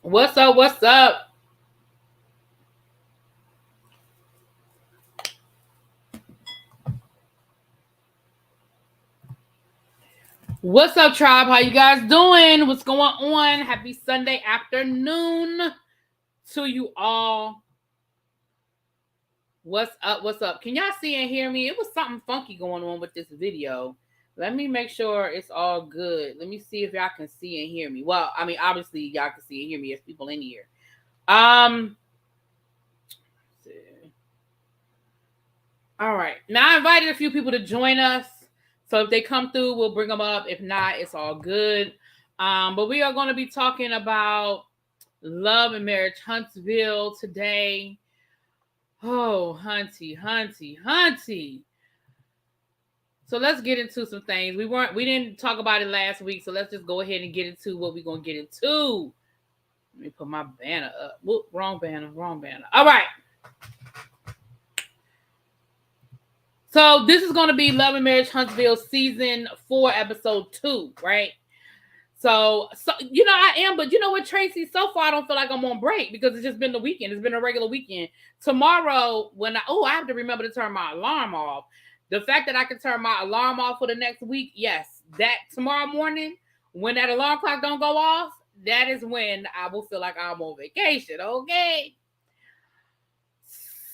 What's up? What's up? What's up, tribe? How you guys doing? What's going on? Happy Sunday afternoon to you all. What's up? What's up? Can y'all see and hear me? It was something funky going on with this video. Let me make sure it's all good. Let me see if y'all can see and hear me. Well, I mean, obviously y'all can see and hear me as people in here. All right. Now I invited a few people to join us. So if they come through, we'll bring them up. If not, it's all good. But we are going to be talking about love and marriage Huntsville today. Oh, Hunty. So let's get into some things. We didn't talk about it last week, so let's just go ahead and get into what we're gonna get into. Let me put my banner up. Whoop, wrong banner. All right. So this is going to be Love and Marriage Huntsville season 4, episode 2, right? So I am, but you know what, Tracy? So far, I don't feel like I'm on break because it's just been the weekend. It's been a regular weekend. Tomorrow, I have to remember to turn my alarm off. The fact that I can turn my alarm off for the next week, yes, that tomorrow morning, when that alarm clock don't go off, that is when I will feel like I'm on vacation, okay?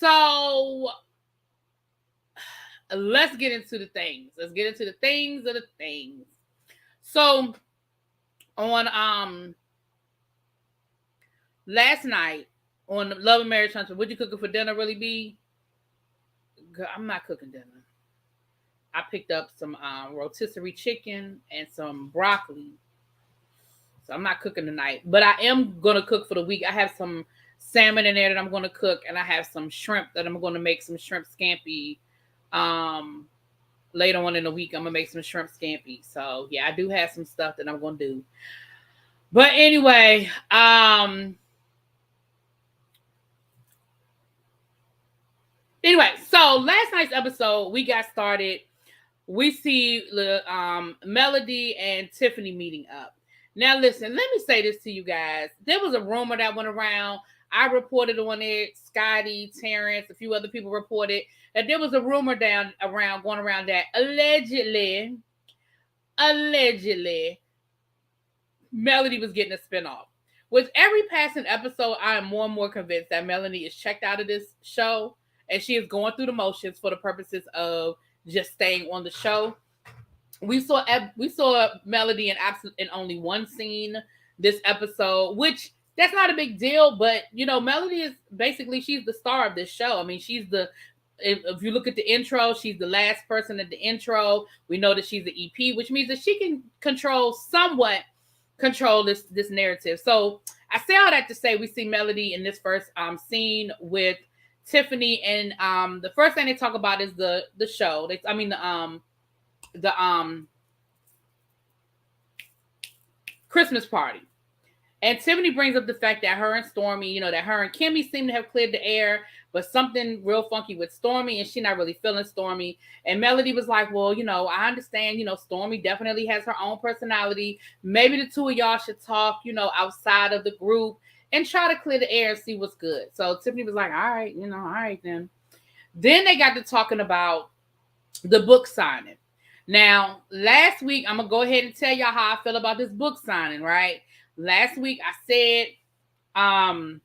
So let's get into the things. Let's get into the things of the things. So on last night on Love and Marriage Huntsville, what you cooking for dinner, Really B? Girl, I'm not cooking dinner. I picked up some rotisserie chicken and some broccoli. So I'm not cooking tonight, but I am gonna cook for the week. I have some salmon in there that I'm gonna cook, and I have some shrimp that I'm gonna make some shrimp scampi. Later on in the week, I'm gonna make some shrimp scampi. So yeah, I do have some stuff that I'm gonna do. But anyway, so last night's episode, we got started. We see Melody and Tiffany meeting up. Now, listen, let me say this to you guys. There was a rumor that went around. I reported on it. Scotty, Terrence, a few other people reported that there was a rumor going around that allegedly, Melody was getting a spinoff. With every passing episode, I am more and more convinced that Melanie is checked out of this show and she is going through the motions for the purposes of just staying on the show. We saw Melody in only one scene this episode, which that's not a big deal, but Melody is basically, she's the star of this show. I mean, if you look at the intro, she's the last person at the intro. We know that she's the EP, which means that she can somewhat control this narrative. So I say all that to say we see Melody in this first scene with Tiffany, and the first thing they talk about is the show. The Christmas party. And Tiffany brings up the fact that her and Stormy, that her and Kimmy seem to have cleared the air, but something real funky with Stormy, and she's not really feeling Stormy. And Melody was like, well, I understand, Stormy definitely has her own personality. Maybe the two of y'all should talk, outside of the group and try to clear the air and see what's good. So Tiffany was like, all right, all right then. Then they got to talking about the book signing. Now, last week, I'm going to go ahead and tell y'all how I feel about this book signing, right? Last week, I said, I'm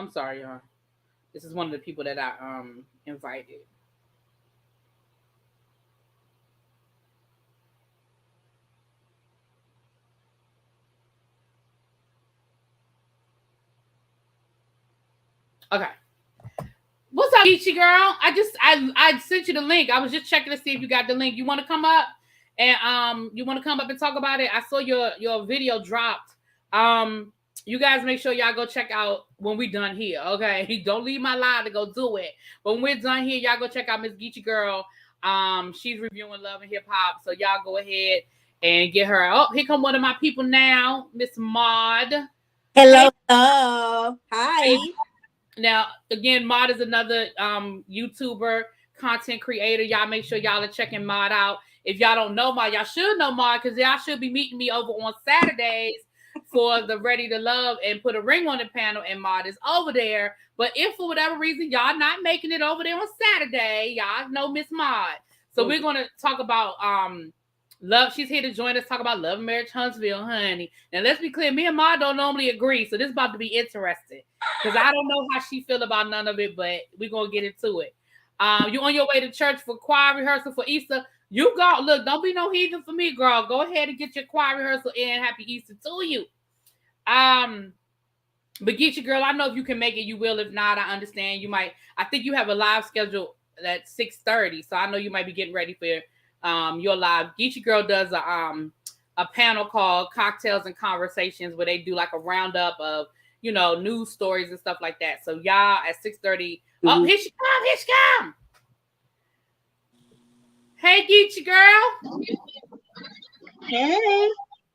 sorry, y'all. This is one of the people that I invited. Okay. What's up, Peachy girl? I sent you the link. I was just checking to see if you got the link. You want to come up and talk about it? I saw your video dropped. You guys make sure y'all go check out when we done here, okay? Don't leave my live to go do it. But when we're done here, y'all go check out Miss Geechee Girl. She's reviewing Love and Hip Hop, so y'all go ahead and get her. Oh, here come one of my people now, Miss Maud. Hello. Hi. Now, again, Mod is another YouTuber, content creator. Y'all make sure y'all are checking Mod out. If y'all don't know Mod, y'all should know Mod because y'all should be meeting me over on Saturdays for the Ready to Love and Put a Ring on the panel, and Mod is over there. But if for whatever reason y'all not making it over there on Saturday, y'all know Miss Mod. So we're going to talk about love. She's here to join us, talk about Love and Marriage Huntsville, honey. Now, let's be clear. Me and Ma don't normally agree, so this is about to be interesting because I don't know how she feel about none of it, but we're going to get into it. You on your way to church for choir rehearsal for Easter. You go. Look, don't be no heathen for me, girl. Go ahead and get your choir rehearsal in. Happy Easter to you. But get your girl, I know if you can make it, you will. If not, I understand. You might. I think you have a live schedule at 6:30, so I know you might be getting ready for your live. Geechee Girl does a panel called Cocktails and Conversations where they do like a roundup of, you know, news stories and stuff like that. So y'all at 6:30. Oh, here she come. Hey, Geechee Girl.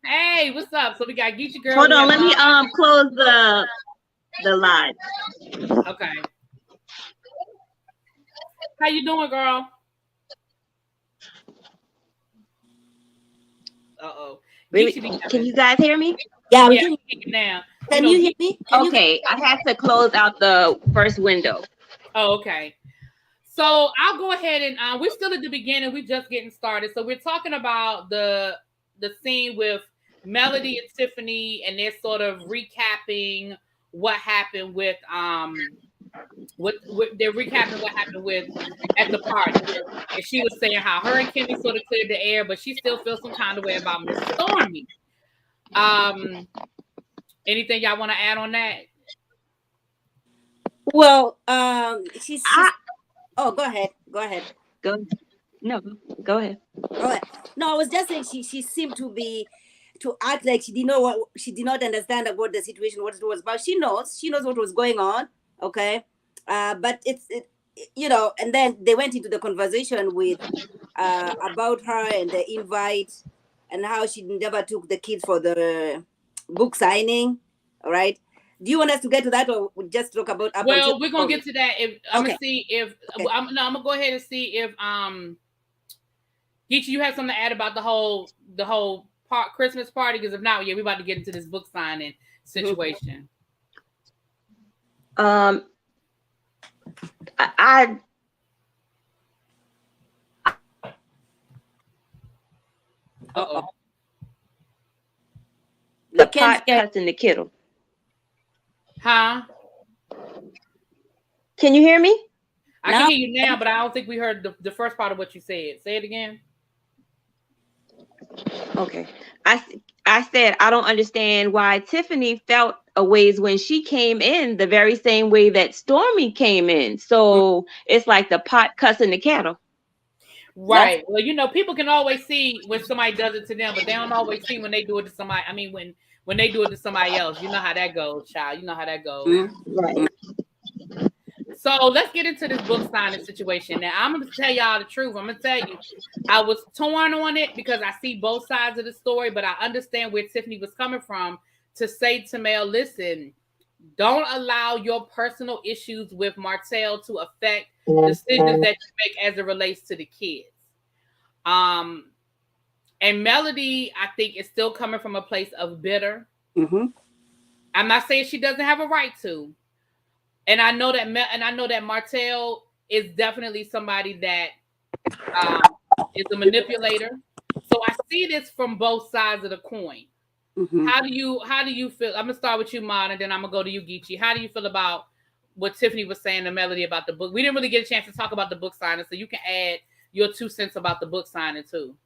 Hey, what's up? So we got Geechee Girl. Hold on, let me close the live. Okay. How you doing, girl? Uh-oh. Can you guys hear me? Yeah, we can hear you now. Can you hear me? Okay, I had to close out the first window. Oh, okay. So I'll go ahead and we're still at the beginning. We're just getting started. So we're talking about the scene with Melody and Tiffany, and they're sort of recapping what happened with they're recapping what happened with at the party. And she was saying how her and Kimmy sort of cleared the air, but she still feels some kind of way about Miss Stormy. Anything y'all want to add on that? Well, she's oh, go ahead. Go ahead. Go ahead. No, I was just saying she seemed to act like she did not understand what the situation, what it was about. She knows what was going on. Okay. But it's you know, and then they went into the conversation with about her and the invite and how she never took the kids for the book signing. All right. Do you want us to get to that, or just talk about? Well, we're gonna get to that. I'm gonna see if I'm gonna go ahead and see if Geechee, you have something to add about the whole Christmas party, because if not, yeah, we're about to get into this book signing situation. I the pot cussing the kettle. Huh? Can you hear me? I can hear you now, but I don't think we heard the first part of what you said. Say it again. Okay. I said I don't understand why Tiffany felt a ways when she came in the very same way that Stormy came in. So it's like the pot cussing the kettle. Right. Well, you know, people can always see when somebody does it to them, but they don't always see when they do it to somebody. I mean, when they do it to somebody else, you know how that goes, child. You know how that goes. Right. So let's get into this book signing situation. Now, I'm going to tell y'all the truth. I'm going to tell you, I was torn on it because I see both sides of the story, but I understand where Tiffany was coming from to say to Mel, listen, don't allow your personal issues with Martell to affect decisions that you make as it relates to the kids. And Melody, I think, is still coming from a place of bitter. I'm not saying she doesn't have a right to. And I know that Martell is definitely somebody that is a manipulator. So I see this from both sides of the coin. How do you feel? I'm gonna start with you, Mon, and then I'm gonna go to you, Geechee. How do you feel about what Tiffany was saying to Melody about the book? We didn't really get a chance to talk about the book signing, so you can add your 2 cents about the book signing too.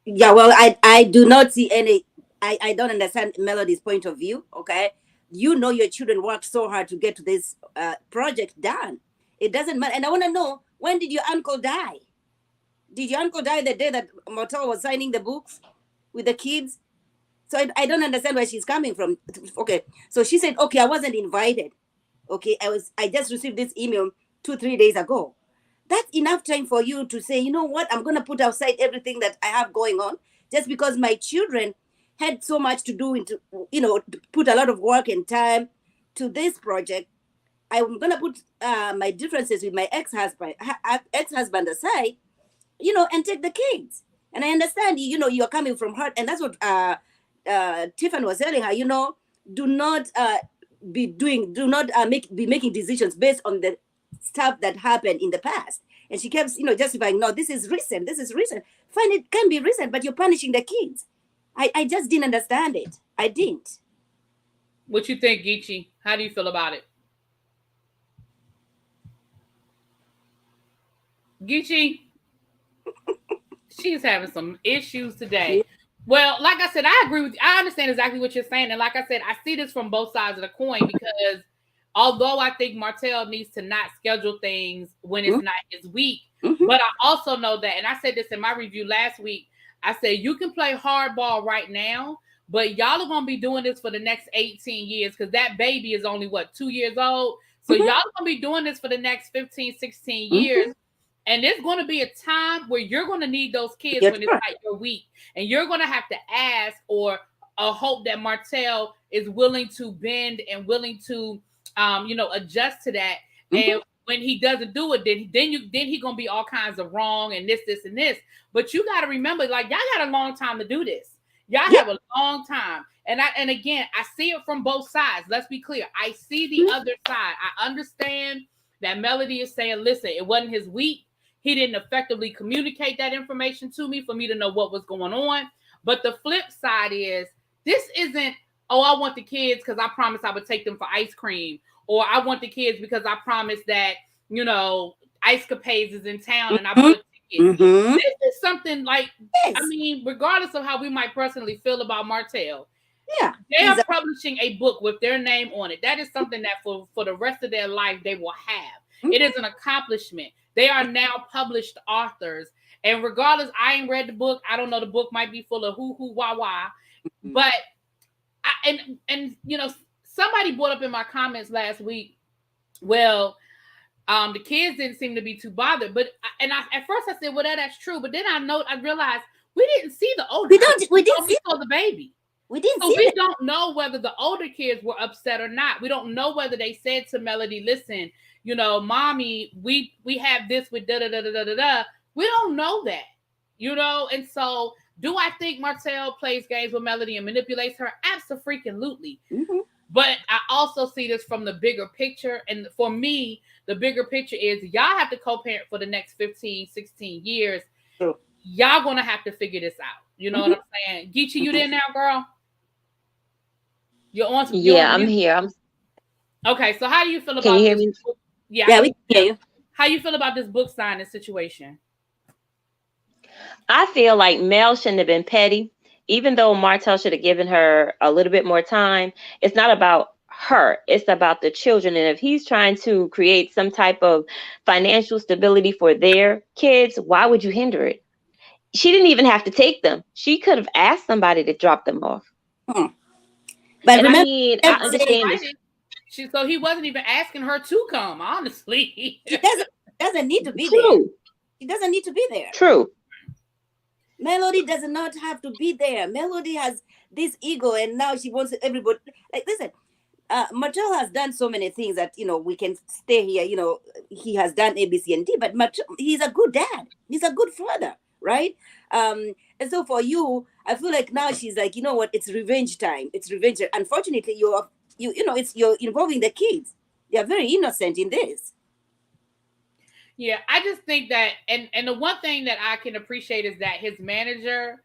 Yeah, well, I do not see any. I don't understand Melody's point of view. Okay. You know your children worked so hard to get to this project done. It doesn't matter. And I want to know, when did your uncle die? Did your uncle die the day that Martell was signing the books with the kids? So I don't understand where she's coming from. Okay. So she said, okay, I wasn't invited. Okay. I just received this email 2-3 days ago. That's enough time for you to say, you know what? I'm going to put aside everything that I have going on just because my children had so much to do into, put a lot of work and time to this project. I'm gonna put my differences with my ex-husband aside, and take the kids. And I understand, you're coming from hurt, and that's what Tiffany was telling her. Do not be making decisions based on the stuff that happened in the past. And she kept, justifying, no, this is recent. Fine, it can be recent, but you're punishing the kids. I just didn't understand it. I didn't. What you think, Geechee? How do you feel about it? Geechee? She's having some issues today. Well, like I said, I agree with you. I understand exactly what you're saying. And like I said, I see this from both sides of the coin, because although I think Martell needs to not schedule things when it's not his week, but I also know that, and I said this in my review last week, I said, you can play hardball right now, but y'all are going to be doing this for the next 18 years, because that baby is only, 2 years old? So y'all are going to be doing this for the next 15, 16 years. And there's going to be a time where you're going to need those kids when it's like your week. And you're going to have to ask or hope that Martell is willing to bend and willing to, adjust to that. And when he doesn't do it, then he going to be all kinds of wrong and this, and this. But you got to remember, like, y'all got a long time to do this. Y'all have a long time. And again, I see it from both sides. Let's be clear. I see the other side. I understand that Melody is saying, listen, it wasn't his week. He didn't effectively communicate that information to me for me to know what was going on. But the flip side is, this isn't, I want the kids because I promised I would take them for ice cream. Or I want the kids because I promised that, Ice Capades is in town and I put tickets. This is something like, regardless of how we might personally feel about Martell, they are publishing a book with their name on it. That is something that for the rest of their life they will have. It is an accomplishment. They are now published authors. And regardless, I ain't read the book. I don't know. The book might be full of wah. But, somebody brought up in my comments last week, well, the kids didn't seem to be too bothered. But, at first I said, well, that's true. But then I realized we didn't see the older kids. We saw the baby. We didn't so see we it. don't know whether the older kids were upset or not. We don't know whether they said to Melody, listen, mommy, we have this with da-da-da-da-da-da. We don't know that, and so do I think Martell plays games with Melody and manipulates her? Absolutely. But I also see this from the bigger picture. And for me, the bigger picture is y'all have to co-parent for the next 15, 16 years. Y'all going to have to figure this out. You know what I'm saying? Geechee, you there now, girl? You're on. I'm here. Okay, so how do you feel about Can you hear me? Yeah, we can hear you. How you feel about this book signing situation? I feel like Mel shouldn't have been petty. Even though Martell should have given her a little bit more time, it's not about her. It's about the children. And if he's trying to create some type of financial stability for their kids, why would you hinder it? She didn't even have to take them. She could have asked somebody to drop them off. But remember, I understand this. So he wasn't even asking her to come, honestly. He doesn't need to be True. there. He doesn't need to be there. True. Melody does not have to be there. Melody has this ego, and now she wants everybody. Like, listen, Martell has done so many things that, we can stay here. He has done A, B, C, and D, but he's a good dad. He's a good father, right? And so for you, I feel like now she's like, you know what? It's revenge time. It's revenge. Unfortunately, you're involving the kids. They are very innocent in this. Yeah, I just think that, and the one thing that I can appreciate is that his manager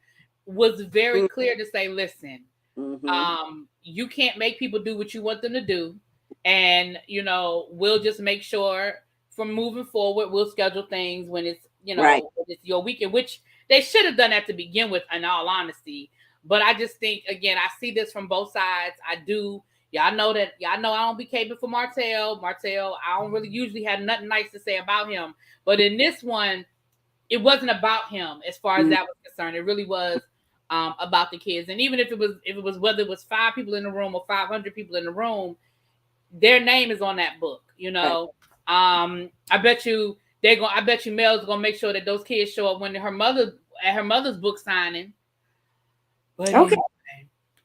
was very clear to say, listen, you can't make people do what you want them to do. And, we'll just make sure from moving forward, we'll schedule things when it's, when it's your weekend, which they should have done that to begin with, in all honesty. But I just think, again, I see this from both sides. I do. Y'all know I don't be caping for Martell. I don't really usually have nothing nice to say about him. But in this one, it wasn't about him as far as that was concerned. It really was about the kids. And even if it was whether it was 5 people in the room or 500 people in the room, their name is on that book. I bet you Mel's gonna make sure that those kids show up when her mother's book signing. But okay.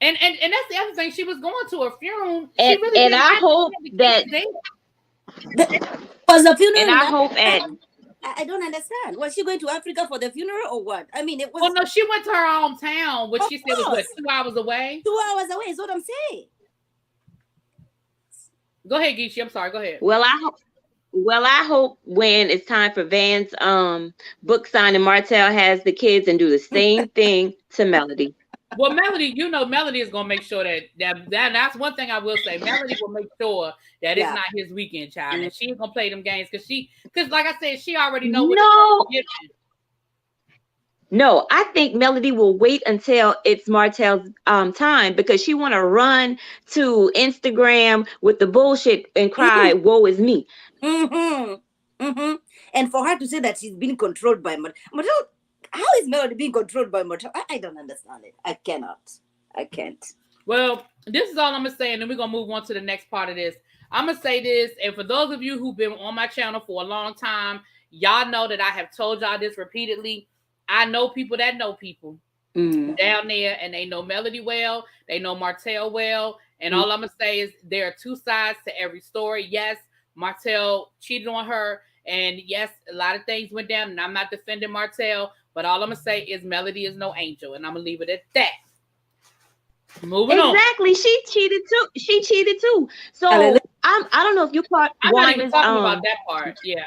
And that's the other thing. She was going to a funeral. And I hope that Was the funeral? And I hope I don't understand. Was she going to Africa for the funeral or what? I mean, it was. Well, no, she went to her hometown, which Of she said was course. 2 hours away. 2 hours away is what I'm saying. Go ahead, Geechee. I'm sorry. Go ahead. Well, I hope when it's time for Van's book signing, Martell has the kids and do the same thing to Melody. Well, Melody, you know, Melody is gonna make sure that's one thing I will say. Melody will make sure that it's not his weekend, child, and she ain't gonna play them games because, like I said, she already know what it's giving. No, I think Melody will wait until it's Martell's time because she want to run to Instagram with the bullshit and cry, "Woe is me." And for her to say that she's being controlled by Martell, how is Melody being controlled by Martell? I don't understand it. I can't. Well, this is all I'm gonna say, and then we're gonna move on to the next part of this. I'm gonna say this, and for those of you who've been on my channel for a long time, y'all know that I have told y'all this repeatedly. I know people that know people down there, and they know Melody well, they know Martell well, and all I'm gonna say is there are two sides to every story. Yes, Martell cheated on her, and yes, a lot of things went down, and I'm not defending Martell, but all I'm gonna say is Melody is no angel, and I'm gonna leave it at that. Moving on. Exactly, she cheated too. So I don't know if you caught. I'm not even talking about that part. Yeah,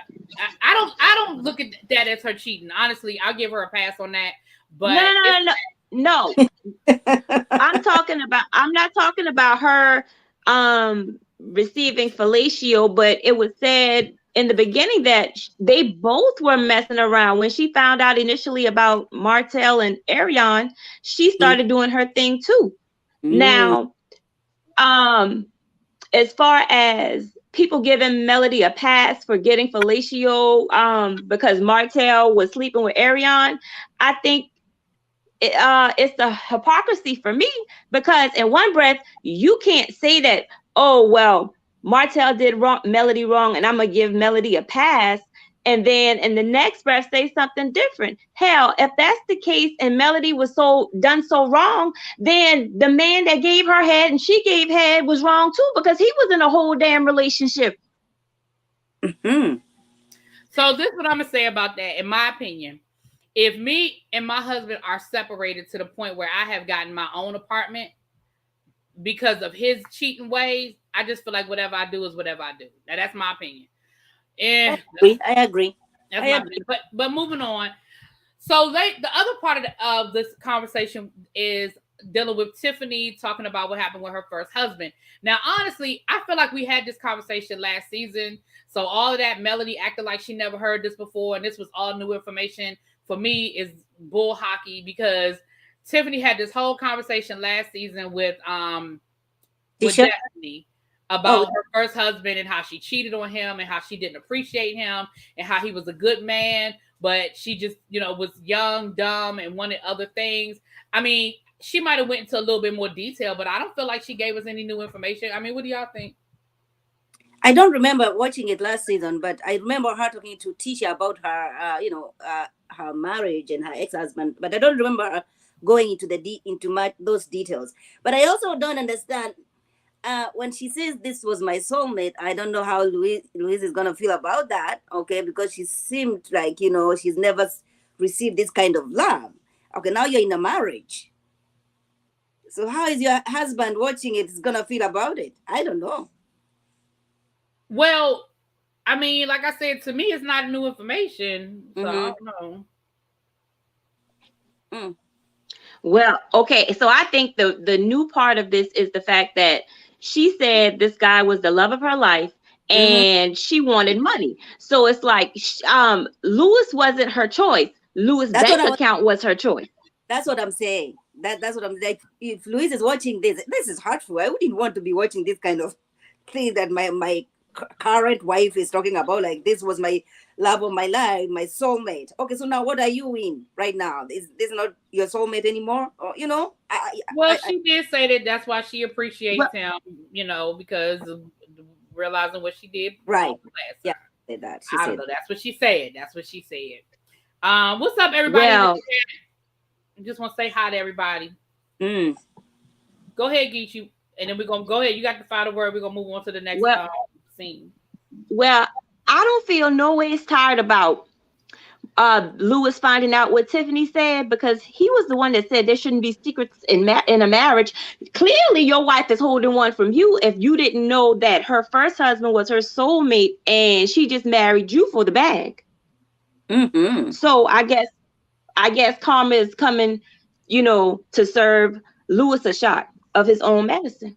I don't look at that as her cheating. Honestly, I'll give her a pass on that. But no. I'm not talking about her receiving fellatio, but it was said in the beginning that they both were messing around. When she found out initially about Martell and Ariane, she started doing her thing too. Now, as far as people giving Melody a pass for getting fellatio because Martell was sleeping with Ariane, I think it's the hypocrisy for me, because in one breath you can't say that, oh well, Martell did Melody wrong and I'm gonna give Melody a pass, and then in the next breath say something different. Hell, if that's the case and Melody was done so wrong, then the man that gave her head and she gave head was wrong too, because he was in a whole damn relationship. So this is what I'm gonna say about that. In my opinion, if me and my husband are separated to the point where I have gotten my own apartment because of his cheating ways, I just feel like whatever I do is whatever I do. Now that's my opinion. And I agree. That's my opinion. But moving on. So the other part of this conversation is dealing with Tiffany talking about what happened with her first husband. Now, honestly, I feel like we had this conversation last season. So all of that Melody acted like she never heard this before, and this was all new information for me is bull hockey, because Tiffany had this whole conversation last season with Tiffany about her first husband and how she cheated on him and how she didn't appreciate him and how he was a good man, but she just, was young, dumb, and wanted other things. I mean, she might have went into a little bit more detail, but I don't feel like she gave us any new information. I mean, what do y'all think? I don't remember watching it last season, but I remember her talking to Tisha about her, her marriage and her ex-husband. But I don't remember her going into those details. But I also don't understand when she says this was my soulmate. I don't know how Louise is gonna feel about that. Okay, because she seemed like she's never received this kind of love. Okay, now you're in a marriage. So how is your husband watching it is gonna feel about it? I don't know. Well, I mean, like I said, to me, it's not new information. So I don't know. Well, okay. So I think the new part of this is the fact that she said this guy was the love of her life and she wanted money. So it's like Louis wasn't her choice. Louis' bank account was her choice. That's what I'm saying. That's what I'm like. If Louise is watching this is hurtful. I wouldn't want to be watching this kind of thing that my current wife is talking about. Like, this was my love of my life, my soulmate. Okay, so now what are you in right now? Is this not your soulmate anymore? Or, she did say that that's why she appreciates him, because of realizing what she did. Right. Yeah. Said that. I don't know. That's what she said. What's up, everybody? Well, I just want to say hi to everybody. Go ahead, Geechee. And then we're going to go ahead. You got the final word. We're going to move on to the next scene. Well, I don't feel no ways tired about Lewis finding out what Tiffany said, because he was the one that said there shouldn't be secrets in a marriage. Clearly, your wife is holding one from you if you didn't know that her first husband was her soulmate and she just married you for the bag. Mm-hmm. So I guess karma is coming, to serve Lewis a shot of his own medicine.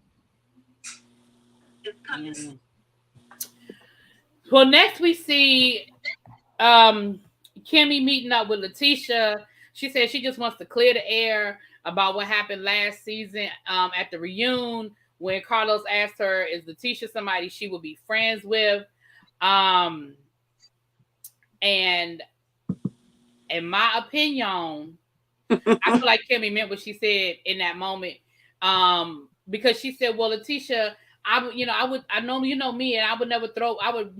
Mm. Well, next we see Kimmy meeting up with Letitia. She said she just wants to clear the air about what happened last season at the reunion when Carlos asked her, is Letitia somebody she would be friends with? And in my opinion, I feel like Kimmy meant what she said in that moment. Because she said, well, Letitia, I know, you know me, and I would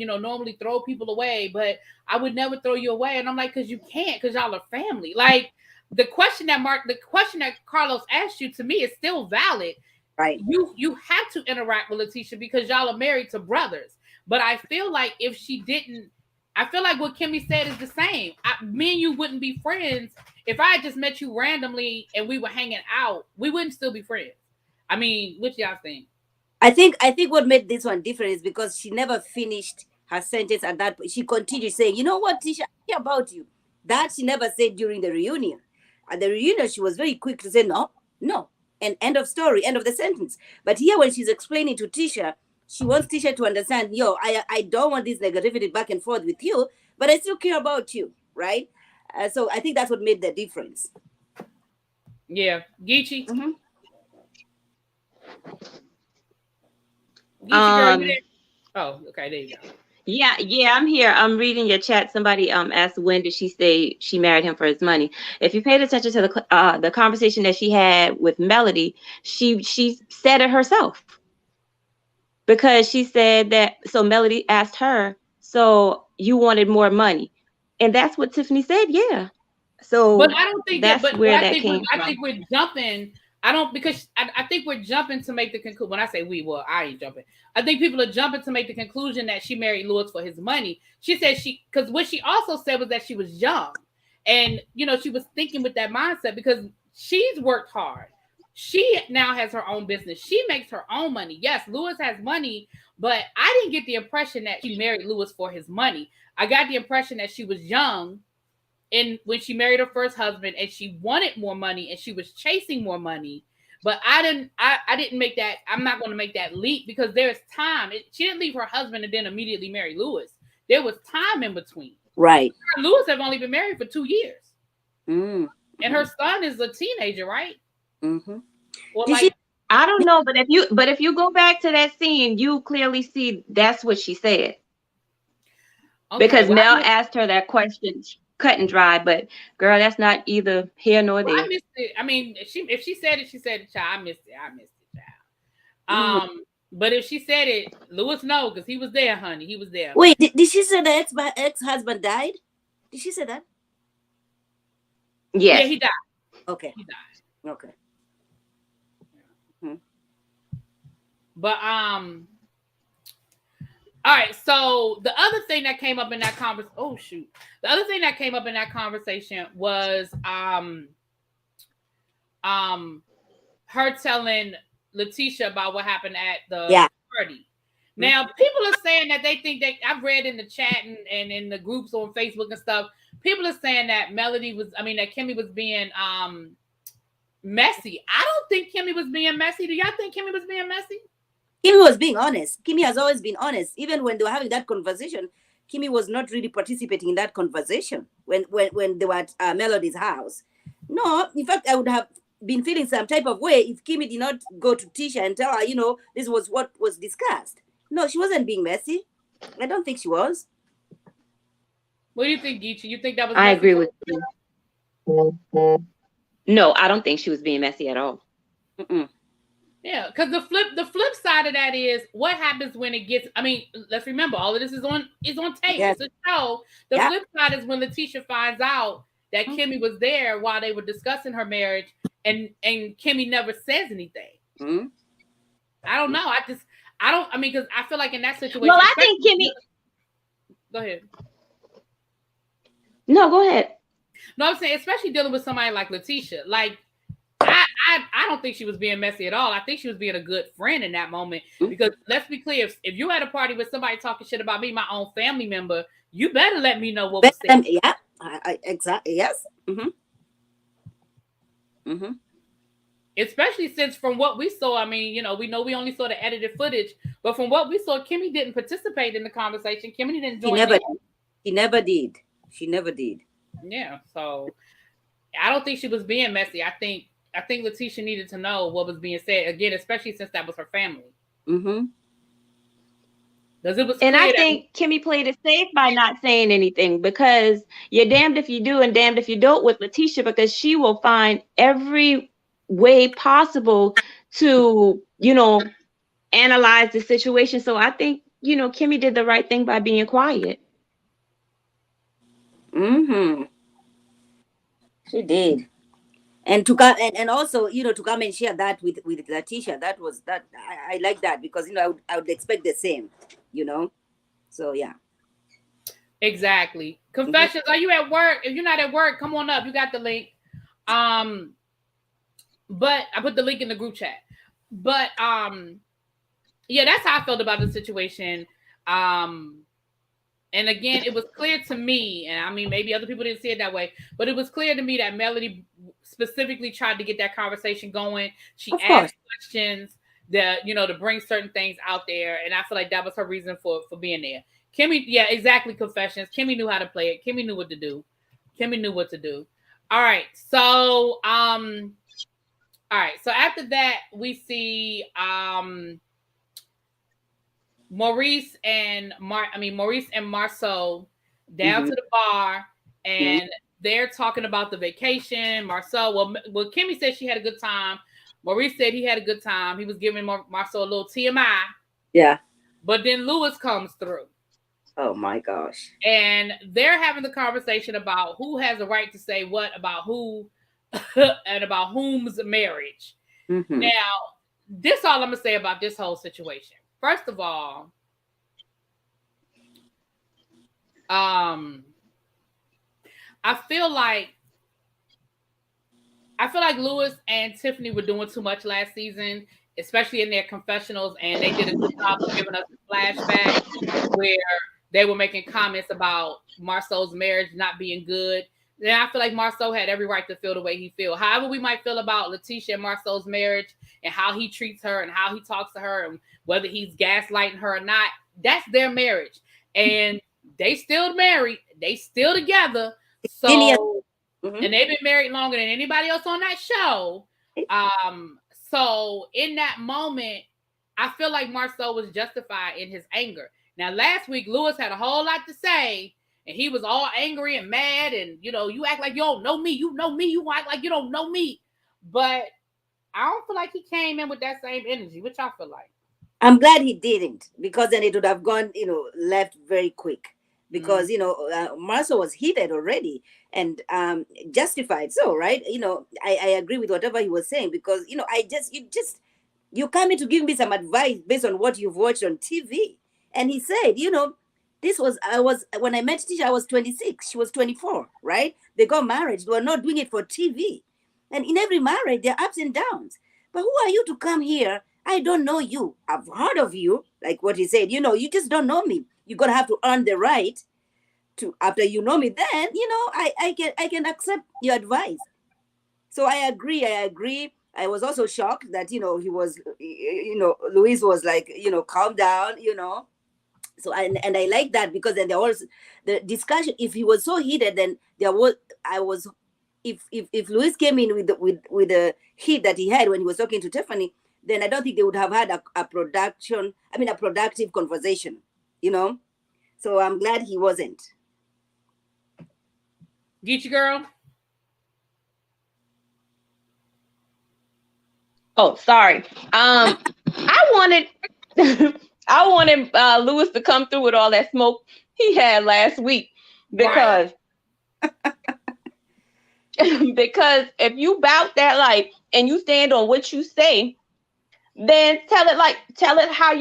normally throw people away, but I would never throw you away. And I'm like, because you can't, because y'all are family. Like the question that Carlos asked you, to me, is still valid. Right. You have to interact with Letitia because y'all are married to brothers. But I feel like if she didn't, I feel like what Kimmy said is the same. Me and you wouldn't be friends if I had just met you randomly and we were hanging out. We wouldn't still be friends. I mean, what y'all think? I think what made this one different is because she never finished her sentence at that point. She continued saying, "You know what, Tisha, I care about you." That she never said during the reunion. At the reunion, she was very quick to say, "No, no," and end of story, end of the sentence. But here, when she's explaining to Tisha, she wants Tisha to understand, I don't want this negativity back and forth with you, but I still care about you, right? So I think that's what made the difference. Yeah, Geechee. Mm-hmm. Girl, you there? Oh, okay, there you go. Yeah, I'm here. I'm reading your chat. Somebody asked, when did she say she married him for his money? If you paid attention to the conversation that she had with Melody, she said it herself, because she said that. So Melody asked her, "So you wanted more money?" And that's what Tiffany said. Yeah. So but I don't think that's that. But where I that think came from. I think we're jumping. I don't, because I think we're jumping to make the conclusion. When I say we, well, I ain't jumping. I think people are jumping to make the conclusion that she married Lewis for his money. She said because what she also said was that she was young, and she was thinking with that mindset because she's worked hard. She now has her own business. She makes her own money. Yes, Lewis has money, but I didn't get the impression that she married Lewis for his money. I got the impression that she was young. And when she married her first husband and she wanted more money and she was chasing more money, but I didn't make that. I'm not going to make that leap because there's time. She didn't leave her husband and then immediately marry Lewis. There was time in between. Right. Her and Lewis have only been married for 2 years. Mm-hmm. And her son is a teenager, right? Mm-hmm. Well, I don't know, but if you go back to that scene, you clearly see that's what she said. Okay, because Mel asked her that question, cut and dry. But girl, that's not either here nor there. I missed it. I mean, if she said it, she said it, child. I missed it, child. But if she said it, Lewis know because he was there, honey. He was there. Wait, did she say the ex-husband died? Did she say that? Yes. Yeah, he died. Okay. He died. Okay. Mm-hmm. But all right, so the other thing that came up in that conversation, the other thing that came up in that conversation was her telling Letitia about what happened at the party. Now, people are saying that they think that, I've read in the chat and in the groups on Facebook and stuff, people are saying that that Kimmy was being messy. I don't think Kimmy was being messy. Do y'all think Kimmy was being messy? Kimmy was being honest. Kimmy has always been honest. Even when they were having that conversation, Kimmy was not really participating in that conversation when they were at Melody's house. No, in fact, I would have been feeling some type of way if Kimmy did not go to Tisha and tell her, this was what was discussed. No, she wasn't being messy. I don't think she was. What do you think, Geechee? You think that was? I agree with you. No, I don't think she was being messy at all. Mm-mm. Yeah, because the flip side of that is what happens when it gets. I mean, let's remember all of this is on tape. Yes. It's a show. The flip side is when Letitia finds out that Kimmy was there while they were discussing her marriage, and Kimmy never says anything. Mm-hmm. I don't know. I mean, because I feel like in that situation. Well, I think Kimmy. Go ahead. No, go ahead. No, I'm saying, especially dealing with somebody like Letitia. Like, I don't think she was being messy at all. I think she was being a good friend in that moment. Because let's be clear, if you at a party with somebody talking shit about me, my own family member, you better let me know what was said. Yeah, exactly. Yes. Especially since from what we saw, I mean, you know we only saw the edited footage, but from what we saw, Kimmy didn't participate in the conversation. Kimmy didn't join. She never did. She never did. Yeah, so I don't think she was being messy. I think Letitia needed to know what was being said again, especially since that was her family. And I think Kimmy played it safe by not saying anything, because you're damned if you do and damned if you don't with Letitia, because she will find every way possible to, analyze the situation. So I think, Kimmy did the right thing by being quiet. She did. And to come and also, to come and share that with Letitia, that was that I like that, because I would expect the same, So yeah. Exactly. Confessions. Are you at work? If you're not at work, come on up. You got the link. But I put the link in the group chat. But yeah, that's how I felt about the situation. And again, it was clear to me, and I mean, maybe other people didn't see it that way, but it was clear to me that Melanie specifically tried to get that conversation going. She asked questions that, to bring certain things out there. And I feel like that was her reason for being there. Kimmy, yeah, exactly. Confessions. Kimmy knew how to play it. Kimmy knew what to do. All right. So, So after that, we see, Maurice and Marceau down to the bar, and they're talking about the vacation. Marceau, well, Kimmy said she had a good time. Maurice said he had a good time. He was giving Marceau a little TMI. Yeah. But then Lewis comes through. Oh my gosh. And they're having the conversation about who has the right to say what about who and about whom's marriage. Now, this all I'm gonna say about this whole situation. First of all, I feel like Lewis and Tiffany were doing too much last season, especially in their confessionals, and they did a good job of giving us a flashback where they were making comments about Marceau's marriage not being good. Then I feel like Marceau had every right to feel the way he feels. However we might feel about Letitia and Marceau's marriage and how he treats her and how he talks to her and whether he's gaslighting her or not, that's their marriage. And they still married. They still together. So, and they've been married longer than anybody else on that show. So in that moment, I feel like Marceau was justified in his anger. Now, last week, Lewis had a whole lot to say. And he was all angry and mad. And, you act like you don't know me. You know me. You act like you don't know me. But I don't feel like he came in with that same energy. What y'all feel like? I'm glad he didn't, because then it would have gone, left very quick. Because, Marceau was heated already and justified. So, right? I agree with whatever he was saying, because, you come in to give me some advice based on what you've watched on TV. And he said, when I met Tisha, I was 26. She was 24, right? They got married. They were not doing it for TV. And in every marriage, there are ups and downs. But who are you to come here? I don't know you. I've heard of you. Like what he said, you just don't know me. You're going to have to earn the right to, after you know me, then, I can accept your advice. So I agree. I was also shocked that, he was, Louise was like, calm down, So and I like that, because then there was the discussion. If he was so heated, then if Louis came in with the heat that he had when he was talking to Tiffany, then I don't think they would have had a productive conversation, So I'm glad he wasn't. Get you, girl. Oh, sorry. I wanted Lewis to come through with all that smoke he had last week, because because if you bout that life and you stand on what you say, then tell it how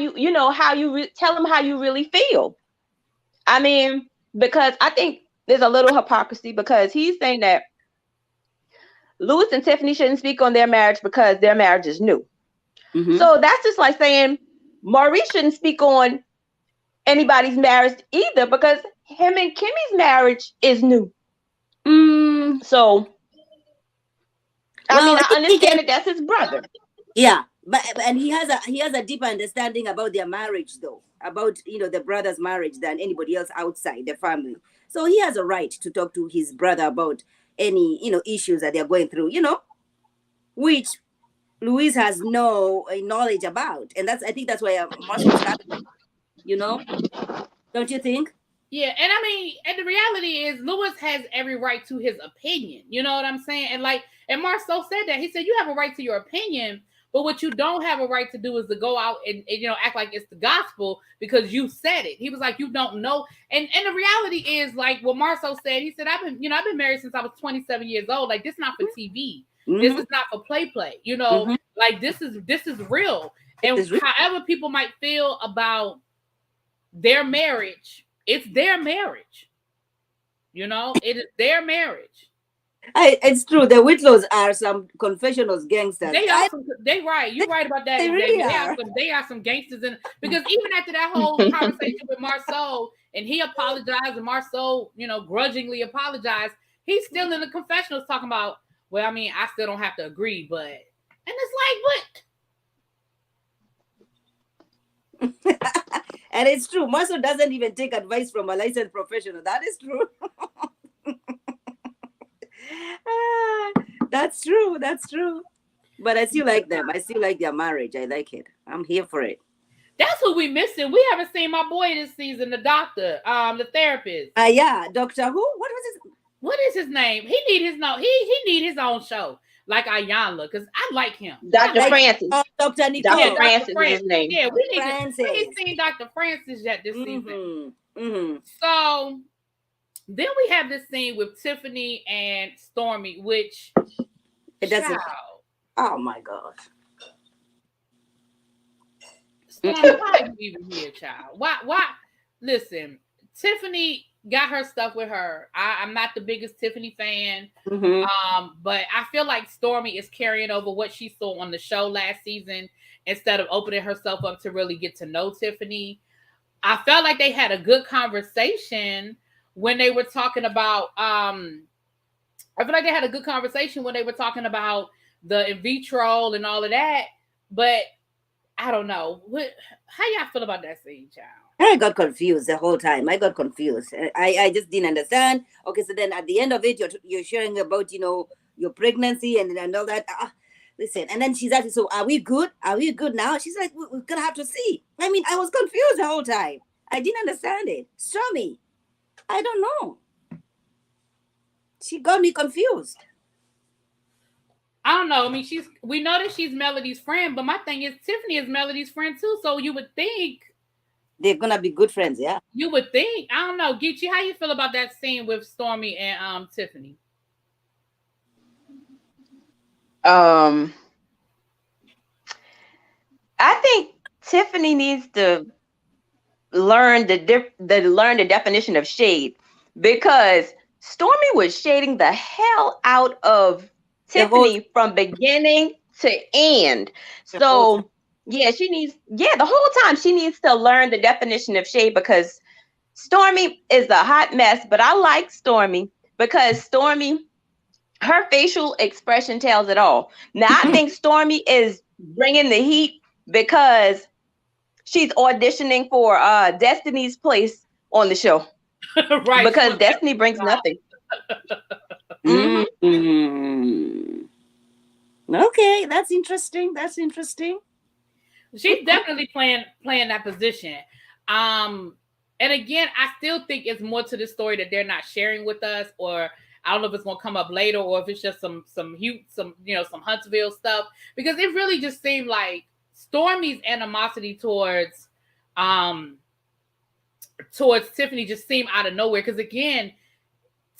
tell them how you really feel. I mean, because I think there's a little hypocrisy because he's saying that Louis and Tiffany shouldn't speak on their marriage because their marriage is new. Mm-hmm. So that's just like saying Maurice shouldn't speak on anybody's marriage either because him and Kimmy's marriage is new. So I understand that that's his brother. Yeah, but and he has a deeper understanding about their marriage, though, about the brother's marriage than anybody else outside the family. So he has a right to talk to his brother about any issues that they're going through, which Louise has no knowledge about, and I think that's why Marshall started. Don't you think? Yeah, and the reality is Louis has every right to his opinion. You know what I'm saying? And Marceau said that. He said you have a right to your opinion, but what you don't have a right to do is to go out and act like it's the gospel because you said it. He was like, you don't know. And the reality is, like what Marceau said, he said, I've been married since I was 27 years old. Like, this is not for TV. Mm-hmm. This is not for play. Mm-hmm. Like this is real. And however people might feel about their marriage, it's their marriage. It is their marriage. It's true. The Whitlows are some confessionals gangsters. They right. You're right about that. They really are. They are some gangsters. Because even after that whole conversation with Marceau, and he apologized, and Marceau, grudgingly apologized, he's still in the confessionals talking about, well, I mean, I still don't have to agree, but, and it's like, what? And it's true. Marceau doesn't even take advice from a licensed professional. That is true. That's true. That's true. But I still like them. I still like their marriage. I like it. I'm here for it. That's what we missing. We haven't seen my boy this season, the doctor, the therapist. Yeah, Doctor who? What is his name? He need his own show, like Ayanla, because I like him. Dr. Francis. Dr. Nicole. Dr. Francis is his name. Yeah, we ain't seen Dr. Francis yet this season. Mm-hmm. So then we have this scene with Tiffany and Stormy, which it doesn't. Oh my God. Stormy, why are you even here, child? Why? Listen, Tiffany got her stuff with her. I'm not the biggest Tiffany fan, but I feel like Stormy is carrying over what she saw on the show last season instead of opening herself up to really get to know Tiffany. I felt like they had a good conversation when they were talking about. I feel like they had a good conversation when they were talking about the in vitro and all of that, but I don't know. How y'all feel about that scene, child? I got confused the whole time. I got confused. I just didn't understand. Okay, so then at the end of it, you're sharing about, your pregnancy and all that. Listen, and then she's asking, so are we good? Are we good now? She's like, we're going to have to see. I mean, I was confused the whole time. I didn't understand it. Stormy, I don't know. She got me confused. I don't know. I mean, we know that she's Melody's friend, but my thing is Tiffany is Melody's friend too. So you would think they're gonna be good friends, yeah. You would think. I don't know. Geechee, how you feel about that scene with Stormy and Tiffany? I think Tiffany needs to learn the definition of shade, because Stormy was shading the hell out of Tiffany from beginning to end. So yeah, the whole time she needs to learn the definition of shade, because Stormy is a hot mess, but I like Stormy because Stormy, her facial expression tells it all. Now, I think Stormy is bringing the heat because she's auditioning for Destiny's place on the show. Right. Because Destiny brings nothing. Okay, that's interesting. She's definitely playing that position. And again, I still think it's more to the story that they're not sharing with us, or I don't know if it's gonna come up later, or if it's just some Huntsville stuff, because it really just seemed like Stormy's animosity towards Tiffany just seemed out of nowhere. Because again,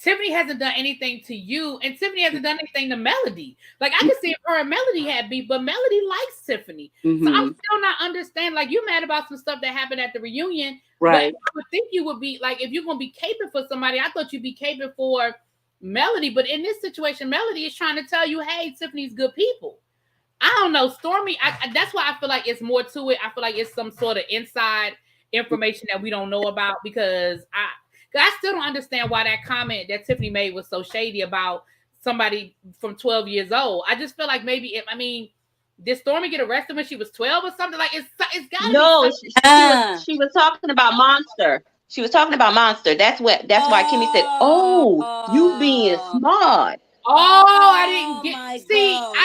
Tiffany hasn't done anything to you, and Tiffany hasn't done anything to Melody. Like, I can see if her and Melody had beef, but Melody likes Tiffany. Mm-hmm. So I'm still not understand. Like, you mad about some stuff that happened at the reunion, right? But I would think you would be like, if you're gonna be caping for somebody, I thought you'd be caping for Melody. But in this situation, Melody is trying to tell you, hey, Tiffany's good people. I don't know, Stormy. That's why I feel like it's more to it. I feel like it's some sort of inside information that we don't know about, because I still don't understand why that comment that Tiffany made was so shady about somebody from 12 years old. I just feel like maybe did Stormy get arrested when she was 12 or something? Like, it's gotta be. She was talking about Monster. She was talking about Monster. That's why Kimmy said, "Oh, you being smart." I didn't get. I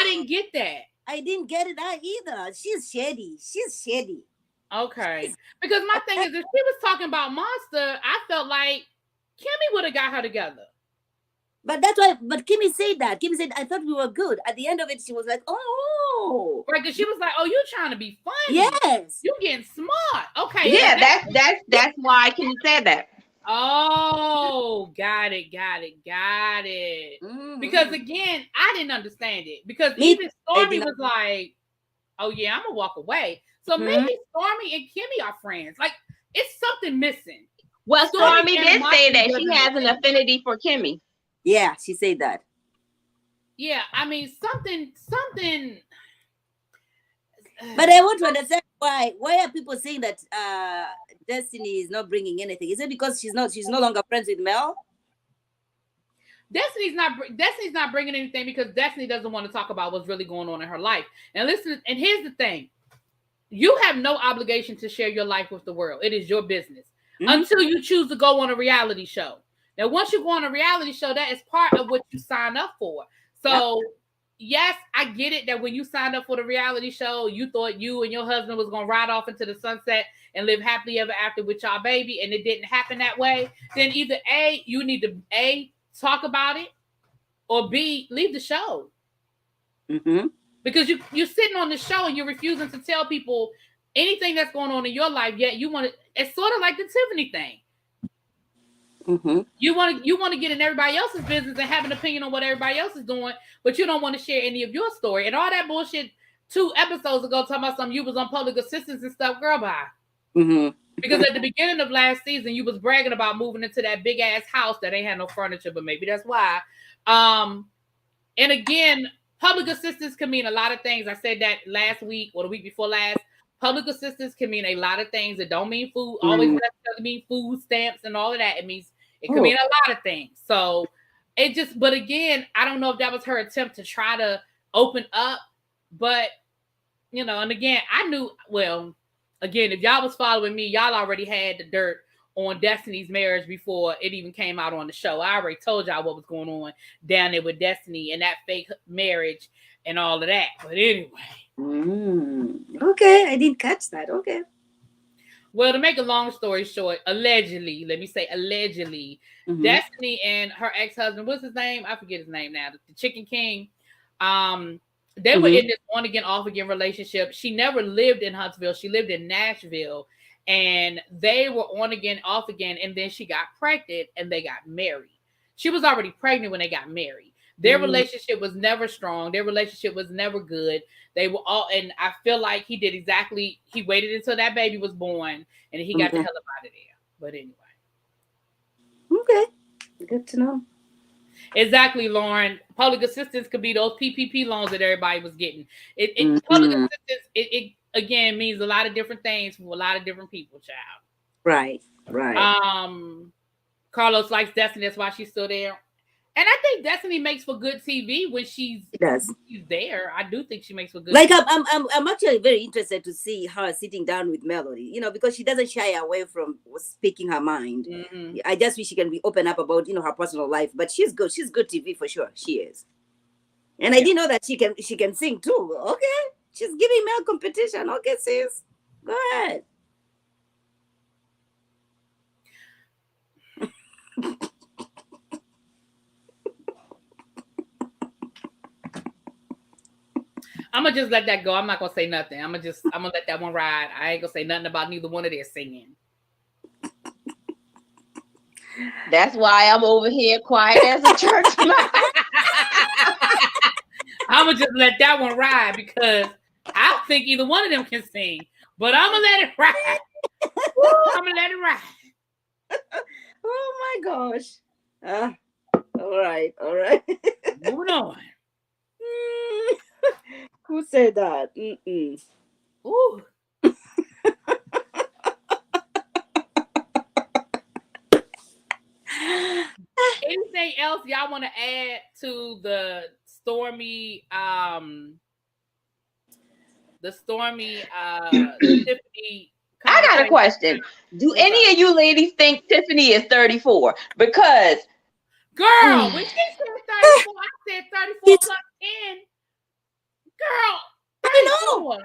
didn't get that. I didn't get it either. She's shady. Okay. Because my thing is, if she was talking about Monster, I felt like Kimmy would have got her together. But that's why, Kimmy said that. Kimmy said, I thought we were good. At the end of it, she was like, oh. Right, because she was like, oh, you trying to be funny. Yes. You getting smart. Okay. Yeah, that's why Kimmy said that. Oh, got it. Mm-hmm. Because again, I didn't understand it. Because even Stormy was like, oh yeah, I'm going to walk away. So maybe Stormy and Kimmy are friends. Like, it's something missing. Well, Stormy did say that she has an affinity for Kimmy. Yeah, she said that. Yeah, I mean, something. But I want to understand why are people saying that Destiny is not bringing anything? Is it because she's no longer friends with Mel? Destiny's not bringing anything because Destiny doesn't want to talk about what's really going on in her life. And listen, and here's the thing. You have no obligation to share your life with the world. It is your business until you choose to go on a reality show. Now, once you go on a reality show, that is part of what you sign up for. So, yes, I get it that when you signed up for the reality show, you thought you and your husband was going to ride off into the sunset and live happily ever after with y'all baby, and it didn't happen that way. Then either A, you need to A, talk about it, or B, leave the show. Mm-hmm. Because you're sitting on the show and you're refusing to tell people anything that's going on in your life, yet you want to. It's sort of like the Tiffany thing. Mm-hmm. You want to get in everybody else's business and have an opinion on what everybody else is doing, but you don't want to share any of your story. And all that bullshit 2 episodes ago talking about something you was on public assistance and stuff, girl, bye. Mm-hmm. Because at the beginning of last season, you was bragging about moving into that big ass house that ain't had no furniture, but maybe that's why. And again, public assistance can mean a lot of things. I said that last week or the week before last. Public assistance can mean a lot of things. It don't mean food. Always necessarily mean food stamps and all of that. It could mean a lot of things. So but again, I don't know if that was her attempt to try to open up, but and again, I knew, again, if y'all was following me, y'all already had the dirt on Destiny's marriage before it even came out on the show. I already told y'all what was going on down there with Destiny and that fake marriage and all of that. But anyway. Okay, I didn't catch that. Okay. Well, to make a long story short, allegedly, Destiny and her ex-husband, what's his name? I forget his name now. The Chicken King. They were in this on-again, off-again relationship. She never lived in Huntsville. She lived in Nashville. And they were on again, off again. And then she got pregnant and they got married. She was already pregnant when they got married. Their relationship was never strong. Their relationship was never good. They were all, and I feel like he waited until that baby was born and he got the hell up out of there. But anyway. Okay. Good to know. Exactly, Lauren. Public assistance could be those PPP loans that everybody was getting. Public assistance, it again means a lot of different things for a lot of different people, child. Right. Carlos likes Destiny, that's why she's still there. And I think Destiny makes for good TV when she's there. I do think she makes for good TV. I'm actually very interested to see her sitting down with Melody, because she doesn't shy away from speaking her mind. Mm-hmm. I just wish she can be open up about, her personal life, but she's good. She's good TV for sure. She is. And I didn't know that she can sing too. Okay. She's giving Mel competition. Okay, sis. Go ahead. I'm gonna just let that go. I'm not gonna say nothing. I'm gonna let that one ride. I ain't gonna say nothing about neither one of their singing. That's why I'm over here quiet as a church mouse. I'm gonna just let that one ride because I don't think either one of them can sing. But I'm gonna let it ride. Woo, I'm gonna let it ride. Oh my gosh. All right. Moving on. Who said that? Mm-mm. Ooh. Anything else y'all want to add to the Stormy, Tiffany? I got a question. Do any of you ladies think Tiffany is 34? Because girl, when she said 34, I said 34 plus 10. Girl, 34.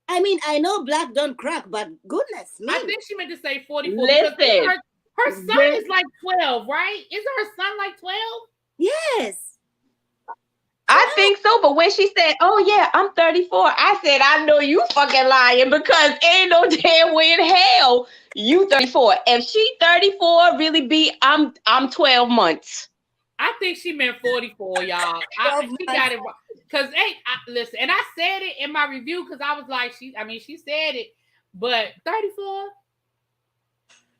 I mean, I know black don't crack, but goodness me. I think she meant to say 44. Listen, her son is like 12, right? Isn't her son like 12? Yes. I think so, but when she said, "Oh yeah, I'm 34," I said, "I know you fucking lying because ain't no damn way in hell you 34. If she 34, really be I'm 12 months." I think she meant 44, y'all. She got it wrong. Because listen, and I said it in my review because I was like, she said it, but 34.